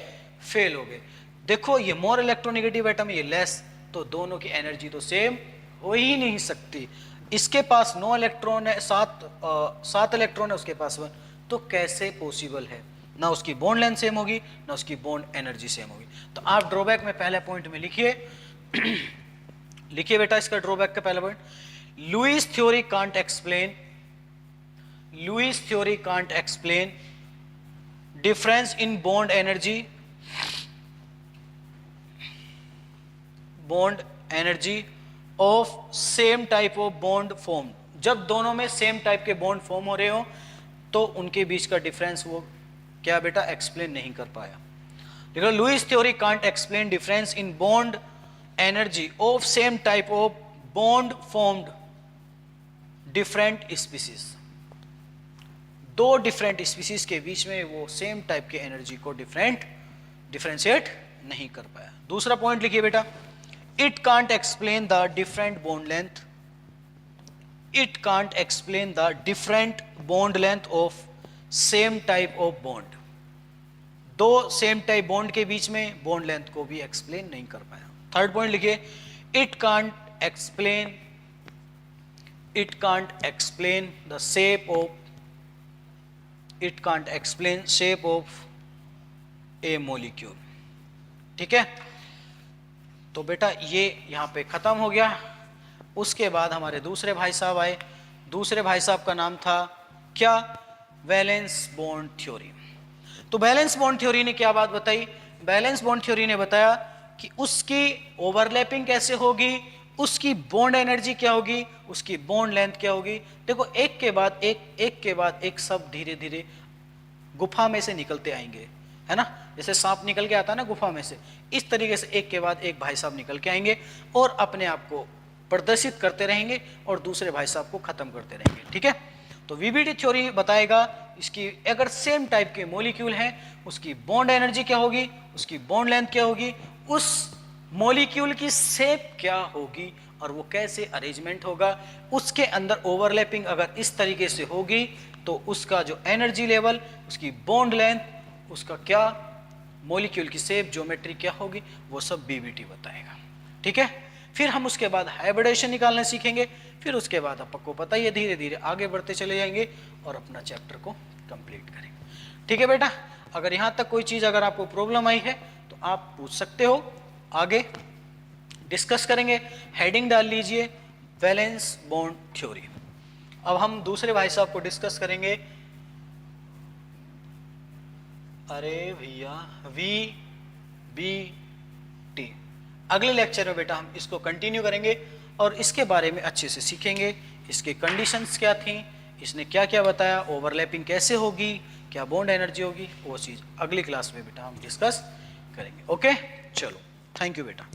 फेल हो गए। देखो ये मोर इलेक्ट्रोनेगेटिव एटम है, ये लेस, तो दोनों की एनर्जी तो सेम हो ही नहीं सकती। इसके पास 9 इलेक्ट्रॉन है, 7 इलेक्ट्रॉन है, उसके पास 1, तो कैसे पॉसिबल है, ना उसकी बॉन्ड लेंथ सेम होगी ना उसकी बॉन्ड एनर्जी सेम होगी। तो आप ड्रॉबैक में पहले पॉइंट में लिखिए लिखिए बेटा इसका ड्रॉबैक का पहला point, Lewis theory can't explain difference in bond energy of same type of bond form. जब दोनों में सेम टाइप के बॉन्ड फॉर्म हो रहे हो तो उनके बीच का डिफरेंस वो क्या बेटा एक्सप्लेन नहीं कर पाया। देखो, Lewis theory can't explain difference in bond energy of same type of bond formed different species. दो डिफरेंट स्पीसीज के बीच में वो सेम टाइप के एनर्जी को डिफरेंशिएट नहीं कर पाया। दूसरा पॉइंट लिखिए बेटा, it can't explain the different bond length of same type of bond. दो सेम टाइप बॉन्ड के बीच में बॉन्ड लेंथ को भी एक्सप्लेन नहीं कर पाया। थर्ड पॉइंट लिखिए, it can't explain shape of A molecule. ठीक है, तो बेटा ये यहां पे खत्म हो गया। उसके बाद हमारे दूसरे भाई साहब आए। दूसरे भाई साहब का नाम था क्या, वैलेंस बॉन्ड थ्योरी। तो वैलेंस बॉन्ड थ्योरी ने क्या बात बताई, वैलेंस बॉन्ड थ्योरी ने बताया कि उसकी ओवरलैपिंग कैसे होगी, उसकी बॉन्ड एनर्जी क्या होगी, उसकी बॉन्ड लेंथ क्या होगी। देखो, एक के बाद एक सब धीरे धीरे गुफा में से निकलते आएंगे, है ना, जैसे सांप निकल के आता है ना गुफा में से, इस तरीके से एक के बाद एक भाई साहब निकल के आएंगे और अपने आप को प्रदर्शित करते रहेंगे और दूसरे भाई साहब को खत्म करते रहेंगे। ठीक है, तो वीबीटी थ्योरी बताएगा इसकी अगर सेम टाइप के मॉलिक्यूल हैं उसकी बॉन्ड एनर्जी क्या होगी, उसकी बॉन्ड लेंथ क्या होगी, उस मॉलिक्यूल की शेप क्या होगी और वो कैसे अरेंजमेंट होगा। उसके अंदर ओवरलैपिंग अगर इस तरीके से होगी तो उसका जो एनर्जी लेवल, उसकी बॉन्ड लेंथ, उसका क्या मॉलिक्यूल की शेप, ज्योमेट्री क्या होगी, वो सब बीबीटी बताएगा। ठीक है, फिर हम उसके बाद हाइब्रिडेशन निकालना सीखेंगे। फिर उसके बाद आपको पता ही है धीरे धीरे आगे बढ़ते चले जाएंगे और अपना चैप्टर को कंप्लीट करेंगे। ठीक है बेटा, अगर यहाँ तक कोई चीज़ अगर आपको प्रॉब्लम आई है तो आप पूछ सकते हो, आगे डिस्कस करेंगे। हेडिंग डाल लीजिए वैलेंस बॉन्ड थ्योरी। अब हम दूसरे भाई साहब को डिस्कस करेंगे, अरे भैया VBT। अगले लेक्चर में बेटा हम इसको कंटिन्यू करेंगे और इसके बारे में अच्छे से सीखेंगे, इसके कंडीशंस क्या थी, इसने क्या क्या बताया, ओवरलैपिंग कैसे होगी, क्या बॉन्ड एनर्जी होगी, वो चीज़ अगली क्लास में बेटा हम डिस्कस करेंगे। ओके, चलो, थैंक यू बेटा।